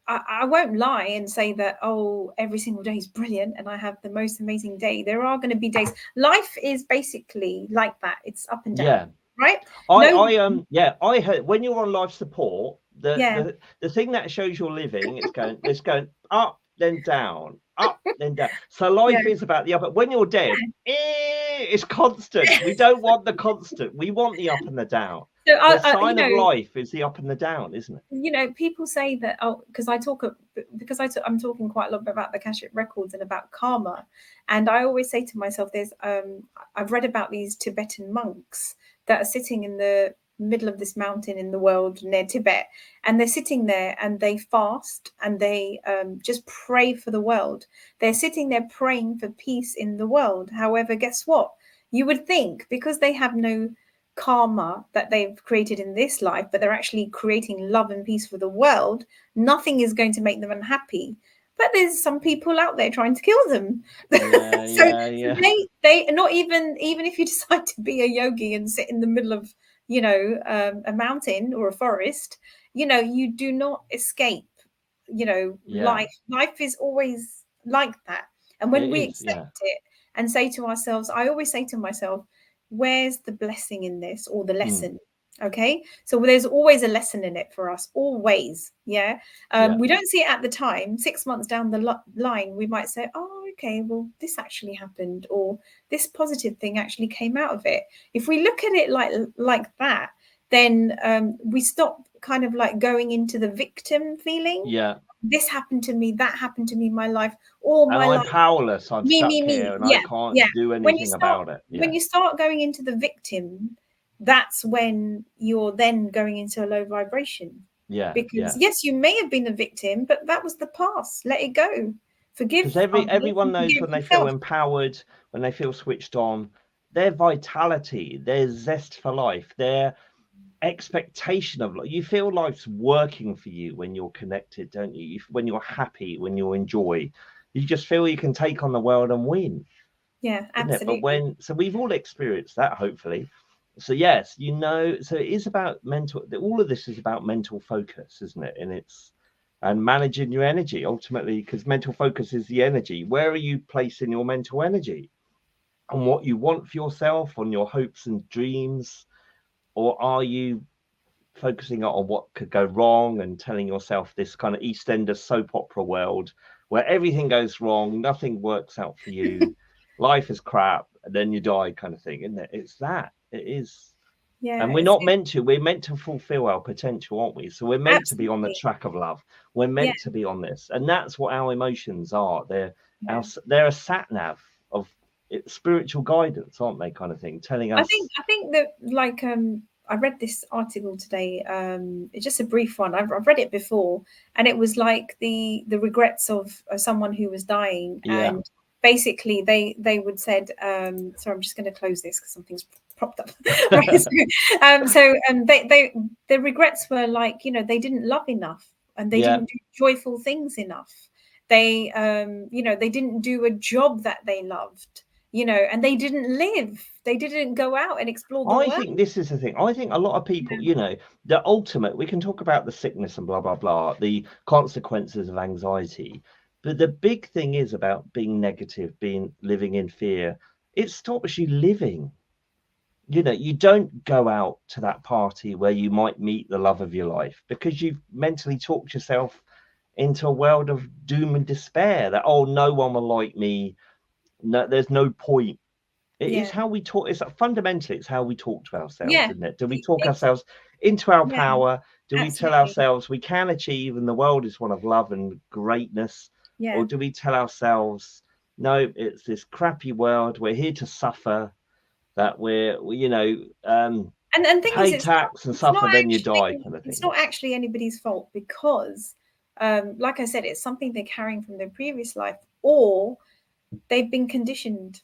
I won't lie and say that, every single day is brilliant and I have the most amazing day. There are going to be days. Life is basically like that. It's up and down. Yeah. Right. I heard when you're on life support, the thing that shows you're living is going up, then down, up, then down. So life is about the up. When you're dead, it's constant. We don't want the constant. We want the up and the down. So the sign of life is the up and the down, isn't it? People say that because I'm talking quite a lot about the Akashic Records and about karma, and I always say to myself, I've read about these Tibetan monks that are sitting in the middle of this mountain in the world near Tibet, and they're sitting there and they fast and they just pray for the world. They're sitting there praying for peace in the world. However, guess what? You would think, because they have no karma that they've created in this life, but they're actually creating love and peace for the world, nothing is going to make them unhappy. But there's some people out there trying to kill them. They not even if you decide to be a yogi and sit in the middle of a mountain or a forest, you do not escape. Life is always like that. And when we accept it and say to ourselves, I always say to myself, where's the blessing in this, or the lesson? Okay, so there's always a lesson in it for us, always. We don't see it at the time. 6 months down the line, we might say, okay, well, this actually happened, or this positive thing actually came out of it. If we look at it like that, then we stop kind of like going into the victim feeling. This happened to me, that happened to me, my life, all my life. I'm powerless. I'm stuck here and I can't do anything about it. When you start going into the victim, that's when you're then going into a low vibration. Because yes, you may have been a victim, but that was the past. Let it go. Forgive. Because everyone knows when they feel empowered, when they feel switched on, their vitality, their zest for life, their expectation of life. You feel life's working for you when you're connected, don't you? When you're happy, when you enjoy, you just feel you can take on the world and win. Yeah, absolutely. But so we've all experienced that, hopefully. So yes, so it is about all of this is about mental focus, isn't it? And managing your energy ultimately, because mental focus is the energy. Where are you placing your mental energy? On what you want for yourself, on your hopes and dreams? Or are you focusing on what could go wrong and telling yourself this kind of EastEnders soap opera world where everything goes wrong, nothing works out for you, life is crap, and then you die, kind of thing, isn't it? It's that. It is. Yeah, And we're not meant to. We're meant to fulfill our potential, aren't we? So we're meant to be on the absolutely. track of love. We're Yeah, meant to be on this, and that's what our emotions are. yeah. They're a sat nav of spiritual guidance, aren't they? Kind of thing, telling us. I think that, like, I read this article today. It's just a brief one. I've read it before, and it was like the regrets of someone who was dying, Yeah. and basically they would said. So I'm just going to close this because something's propped up. Right, they the regrets were like, you know, they didn't love enough, and they Yeah. didn't do joyful things enough. They you know, they didn't do a job that they loved, you know, and they didn't live. They didn't go out and explore the I world. think this is the thing. I think a lot of people, you know, the ultimate, we can talk about the sickness and blah, blah, blah, the consequences of anxiety. But the big thing is about being negative, living in fear. It stops you living. You know, you don't go out to that party where you might meet the love of your life because you've mentally talked yourself into a world of doom and despair that, oh, no one will like me. No, there's no point. It is how we talk. It's fundamentally, it's how we talk to ourselves, isn't it? Do we talk ourselves into our Yeah, power? Do we tell absolutely. ourselves we can achieve and the world is one of love and greatness? Yeah. Or do we tell ourselves, no, it's this crappy world. We're here to suffer, that you know, And thing pay is, it's tax and it's suffer, not then you die, actually, kind of it's thing. not actually anybody's fault because, like I said, it's something they're carrying from their previous life, or they've been conditioned.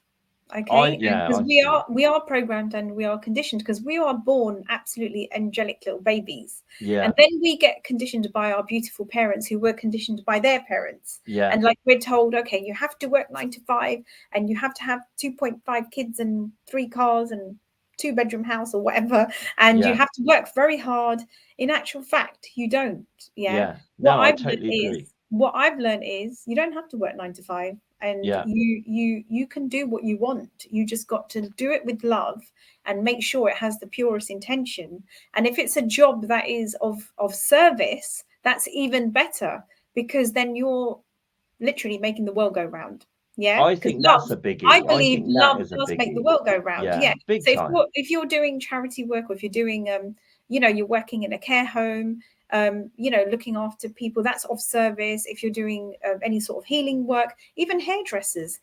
Okay, because we are programmed and we are conditioned because we are born absolutely angelic little babies, and then we get conditioned by our beautiful parents who were conditioned by their parents, and like we're told, okay, you have to work 9 to 5 and you have to have 2.5 kids and 3 cars and 2-bedroom house or whatever, and you have to work very hard. In actual fact, you don't. No, I totally agree. What I've learned is you don't have to work 9 to 5, and you can do what you want. You just got to do it with love and make sure it has the purest intention. And if it's a job that is of service, that's even better, because then you're literally making the world go round. I think that's a biggie. I believe love that is a does make the biggie. world go round. Big So time. if you're doing charity work, or if you're doing you know, you're working in a care home, you know, looking after people, that's of service. If you're doing any sort of healing work, even hairdressers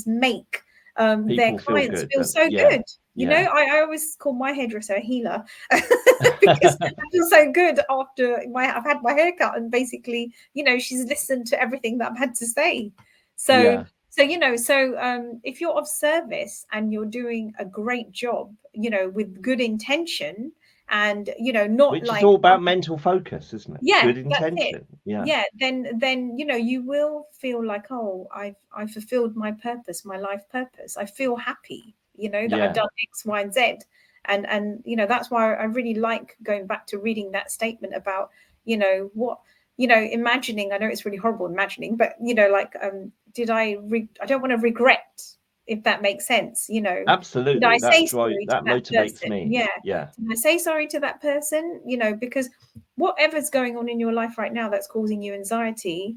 make their clients feel so good. You know, I always call my hairdresser a healer because I feel so good after I've had my hair cut, and basically, you know, she's listened to everything that I've had to say. So you know, if you're of service and you're doing a great job, you know, with good intention, and you know, not which like is all about mental focus, isn't it? Yeah, Good that's intention. it. Then you know, you will feel like, oh, I fulfilled my purpose, my life purpose. I feel happy, you know, that I've done X, Y, and Z. And you know, that's why I really like going back to reading that statement about, you know, what, you know, imagining. I know it's really horrible imagining, but you know, like, I don't want to regret, if that makes sense, you know. Absolutely. Did I say That's sorry right. That to motivates person? me. Did I say sorry to that person? You know, because whatever's going on in your life right now that's causing you anxiety,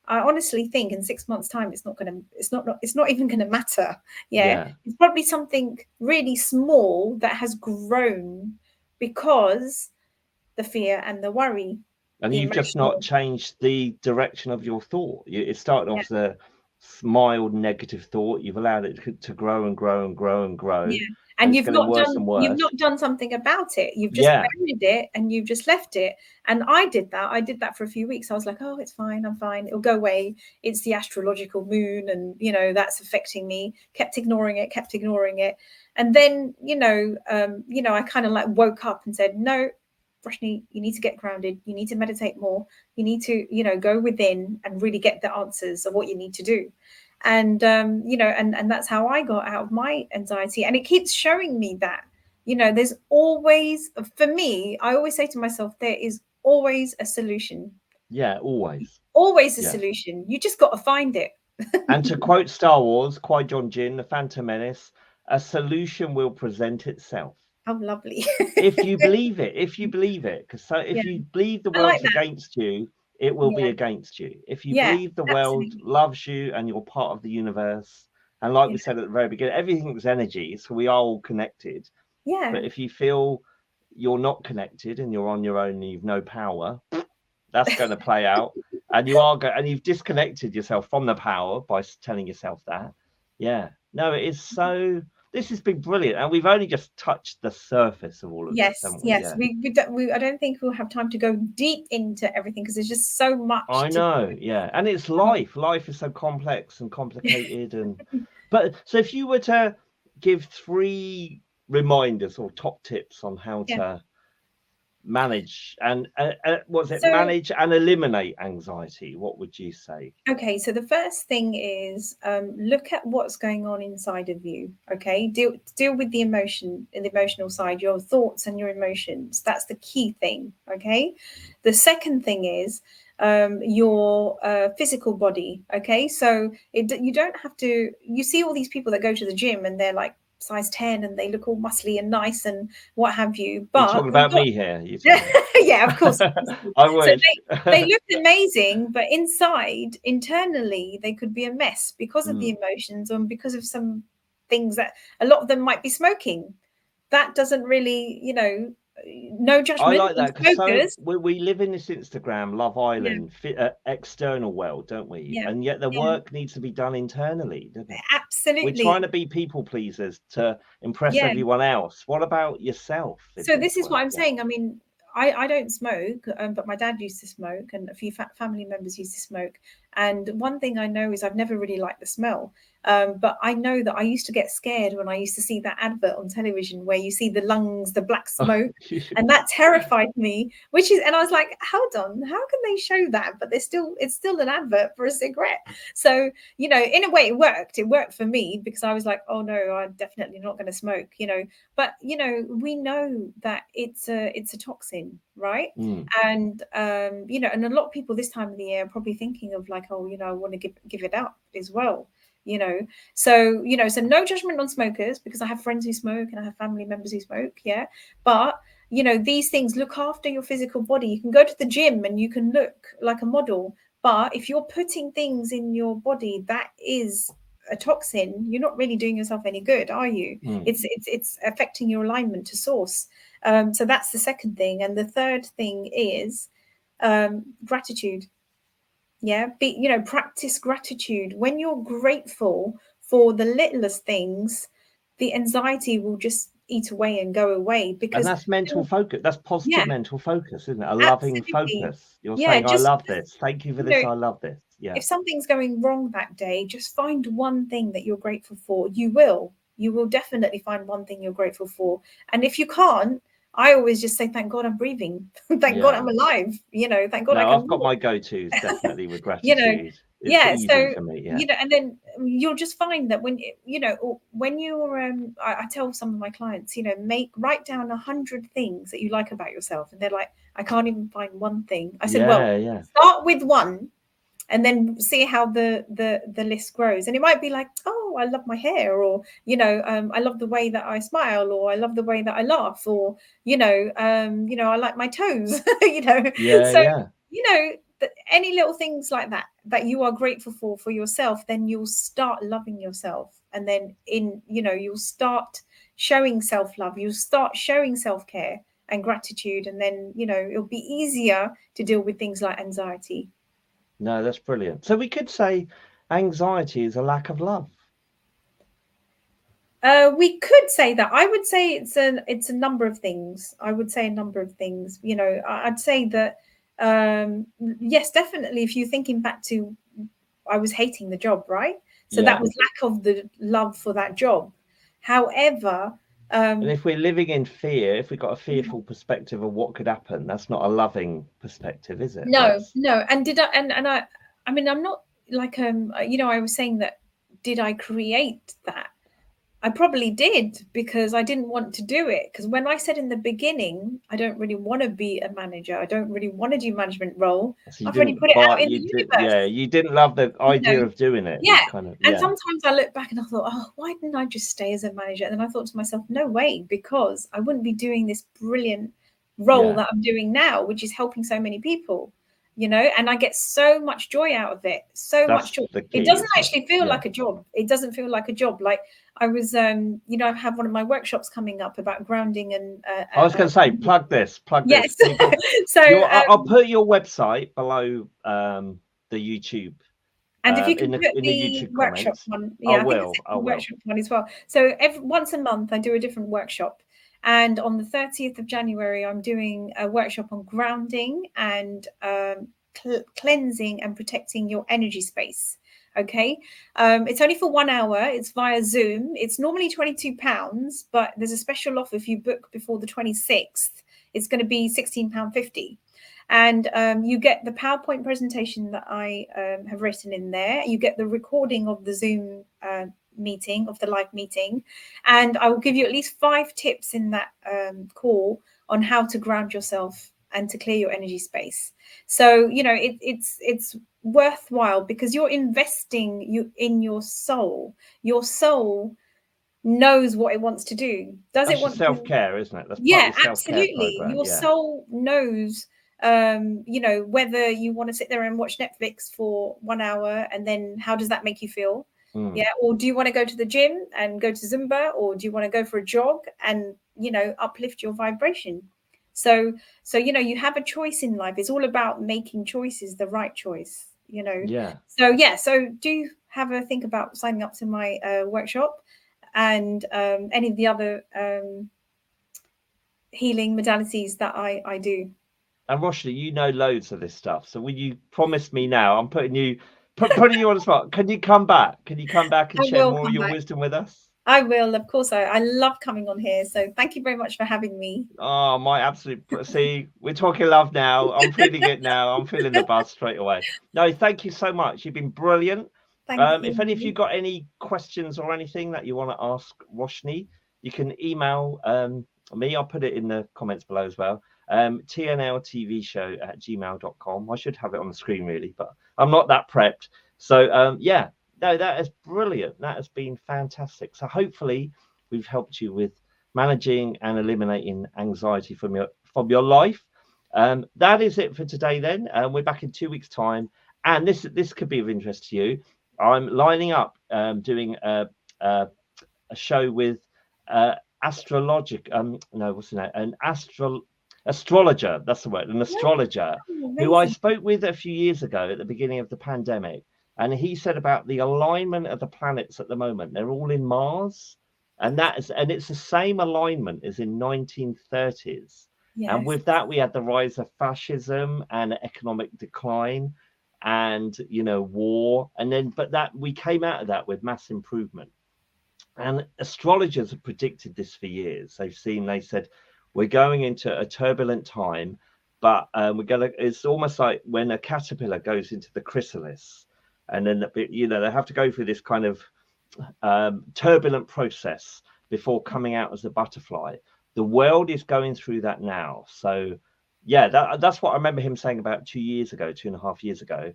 I honestly think in 6 months' time it's not even gonna matter. It's probably something really small that has grown because the fear and the worry. And you've just not changed the direction of your thought. It started off as a mild negative thought. You've allowed it to grow and grow and grow and grow. And you've not done something about it. You've just buried it and you've just left it. And I did that for a few weeks. I was like, oh, it's fine, I'm fine, it'll go away. It's the astrological moon, and you know, that's affecting me. Kept ignoring it. And then, you know, I kind of like woke up and said, no, Roshney, you need to get grounded. You need to meditate more. You need to, you know, go within and really get the answers of what you need to do. And, you know, and that's how I got out of my anxiety. And it keeps showing me that, you know, there's always, for me, I always say to myself, there is always a solution. Yeah, always. Always a solution. You just got to find it. And to quote Star Wars, Qui-Gon Jinn, the Phantom Menace, a solution will present itself. Oh, lovely. If you believe it, because if you believe the world's against you, it will be Yeah. against you. If you Yeah, believe the world absolutely. loves you and you're part of the universe, and like we said at the very beginning, everything's energy, so we are all connected. Yeah. But if you feel you're not connected and you're on your own and you've no power, that's going to play out. And you've disconnected yourself from the power by telling yourself that. Yeah. No, it is so. This has been brilliant, and we've only just touched the surface of all of this, haven't we? Yes. Yeah. I don't think we'll have time to go deep into everything because there's just so much. I know, yeah, and it's life. Life is so complex and complicated, but so if you were to give 3 reminders or top tips on how to manage and manage and eliminate anxiety, what would you say? Okay, so the first thing is look at what's going on inside of you. Okay, deal with the emotional side, your thoughts and your emotions. That's the key thing. Okay, the second thing is your physical body. Okay, so you don't have to. You see all these people that go to the gym and they're like size 10 and they look all muscly and nice and what have you. But you're talking about me here. Yeah, of course. I wish. So they look amazing, but internally, they could be a mess because of the emotions and because of some things that a lot of them might be smoking. That doesn't really, no judgment. I like that because we live in this Instagram Love Island external world, don't we? Yeah. And yet the work needs to be done internally, doesn't it? Absolutely. We're trying to be people pleasers to impress everyone else. What about yourself? So this is what I'm saying. I mean, I don't smoke, but my dad used to smoke and a few family members used to smoke. And one thing I know is I've never really liked the smell. But I know that I used to get scared when I used to see that advert on television where you see the lungs, the black smoke, and that terrified me, and I was like, hold on, how can they show that? But it's still an advert for a cigarette. So, in a way it worked for me because I was like, oh no, I'm definitely not going to smoke, but, we know that it's a toxin, right? And, and a lot of people this time of the year are probably thinking of like, oh, I want to give it up as well. So no judgment on smokers because I have friends who smoke and I have family members who smoke. Yeah. But, these things, look after your physical body. You can go to the gym and you can look like a model. But if you're putting things in your body that is a toxin, you're not really doing yourself any good, are you? It's affecting your alignment to source. So that's the second thing. And the third thing is gratitude. Yeah, practice gratitude. When you're grateful for the littlest things, the anxiety will just eat away and go away. Because and that's mental focus. That's positive mental focus, isn't it? A loving focus. You're saying, I love this. Thank you for this. I love this. Yeah. If something's going wrong that day, just find one thing that you're grateful for. You will definitely find one thing you're grateful for. And if you can't, I always just say, thank God I'm breathing. Thank God I'm alive. Thank God I can I've got my go-tos definitely with gratitude. It's so for me, and then you'll just find that when you're I tell some of my clients, write down 100 things that you like about yourself, and they're like, I can't even find one thing. I said, start with one and then see how the list grows. And it might be like, oh, I love my hair, or I love the way that I smile, or I love the way that I laugh, or I like my toes. Any little things like that you are grateful for yourself, then you'll start loving yourself, and then you'll start showing self-love, you'll start showing self-care and gratitude, and then it'll be easier to deal with things like anxiety. No, that's brilliant. So we could say anxiety is a lack of love. We could say that. I would say it's a number of things. I would say a number of things. I'd say that yes, definitely. If you're thinking back to, I was hating the job, right? So that was lack of the love for that job. However, and if we're living in fear, if we've got a fearful perspective of what could happen, that's not a loving perspective, is it? No. And I mean, I'm not like I was saying that, did I create that? I probably did, because I didn't want to do it. Because when I said in the beginning, I don't really want to be a manager, I don't really want to do management role, so I've already put it out in the universe. Yeah, you didn't love the idea of doing it. Yeah, and sometimes I look back and I thought, oh, why didn't I just stay as a manager? And then I thought to myself, no way, because I wouldn't be doing this brilliant role that I'm doing now, which is helping so many people. you know, and I get so much joy out of it. So That's much joy. the key, It doesn't isn't it? actually feel Yeah. like a job. It doesn't feel like a job. Like I was, you know, I have one of my workshops coming up about grounding and. I was going to say, plug this. Yes. This. People, so I'll put your website below the YouTube. And if you can in put the the YouTube workshop comments. one, yeah, I will. Workshop one as well. So once a month, I do a different workshop. And on the 30th of January, I'm doing a workshop on grounding and cleansing and protecting your energy space. Okay. It's only for 1 hour. It's via Zoom. It's normally £22, but there's a special offer if you book before the 26th. It's going to be £16.50. And you get the PowerPoint presentation that I have written in there. You get the recording of the Zoom meeting, of the live meeting. And I will give you at least 5 tips in that call on how to ground yourself and to clear your energy space. So, you know, it's worthwhile because you're investing in your soul. Your soul knows what it wants to do. Does That's it want self-care, isn't it? That's yeah, part of absolutely. program. Your soul knows, you know, whether you want to sit there and watch Netflix for 1 hour and then how does that make you feel? Yeah. Or do you want to go to the gym and go to Zumba, or do you want to go for a jog and, you know, uplift your vibration? So, you know, you have a choice in life. It's all about making choices, the right choice, you know? Yeah. So do have a think about signing up to my workshop and any of the other healing modalities that I do. And Roshney, you know loads of this stuff. So will you promise me now? I'm putting you on the spot. Can you come back? Can you come back and share more of your wisdom with us? I will, of course. I love coming on here. So thank you very much for having me. Oh, my absolute. See, we're talking love now. I'm feeling it now. I'm feeling the buzz straight away. No, thank you so much. You've been brilliant. Thank you. If any of you got any questions or anything that you want to ask Roshney, you can email me. I'll put it in the comments below as well. tnltvshow@gmail.com. I should have it on the screen really, but I'm not that prepped. So yeah, no, that is brilliant. That has been fantastic. So hopefully we've helped you with managing and eliminating anxiety from your life. That is it for today then. We're back in 2 weeks' time, and this could be of interest to you. I'm lining up doing a show with astrologic astrologer, that's the word, an astrologer who I spoke with a few years ago at the beginning of the pandemic, and he said about the alignment of the planets at the moment. They're all in Mars, and it's the same alignment as in 1930s. Yes. And with that we had the rise of fascism and economic decline and, you know, war, and then but that we came out of that with mass improvement. And astrologers have predicted this for years. They said we're going into a turbulent time, but it's almost like when a caterpillar goes into the chrysalis, and then they have to go through this kind of turbulent process before coming out as a butterfly. The world is going through that now. So yeah, that's what I remember him saying about 2.5 years ago.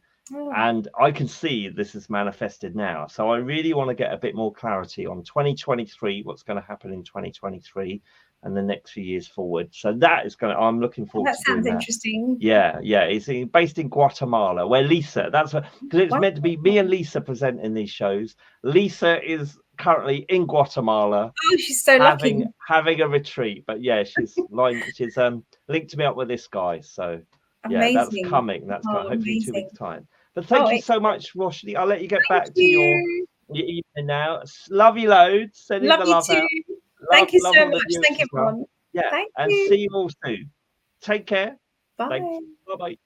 And I can see this is manifested now. So I really want to get a bit more clarity on 2023, what's going to happen in 2023 and the next few years forward. So I'm looking forward to doing that. That sounds interesting. Yeah. It's based in Guatemala, where Lisa, because it's meant to be me and Lisa presenting these shows. Lisa is currently in Guatemala. Oh, she's so lucky. Having a retreat. But yeah, she's linked me up with this guy. So yeah, amazing. That's coming. Hopefully in 2 weeks' time. But thank you so much, Roshney. I'll let you get back to your evening now. Love you loads. Sending the love out. Thank you so much. Thank you, everyone. Yeah, and see you all soon. Take care. Bye. Bye-bye.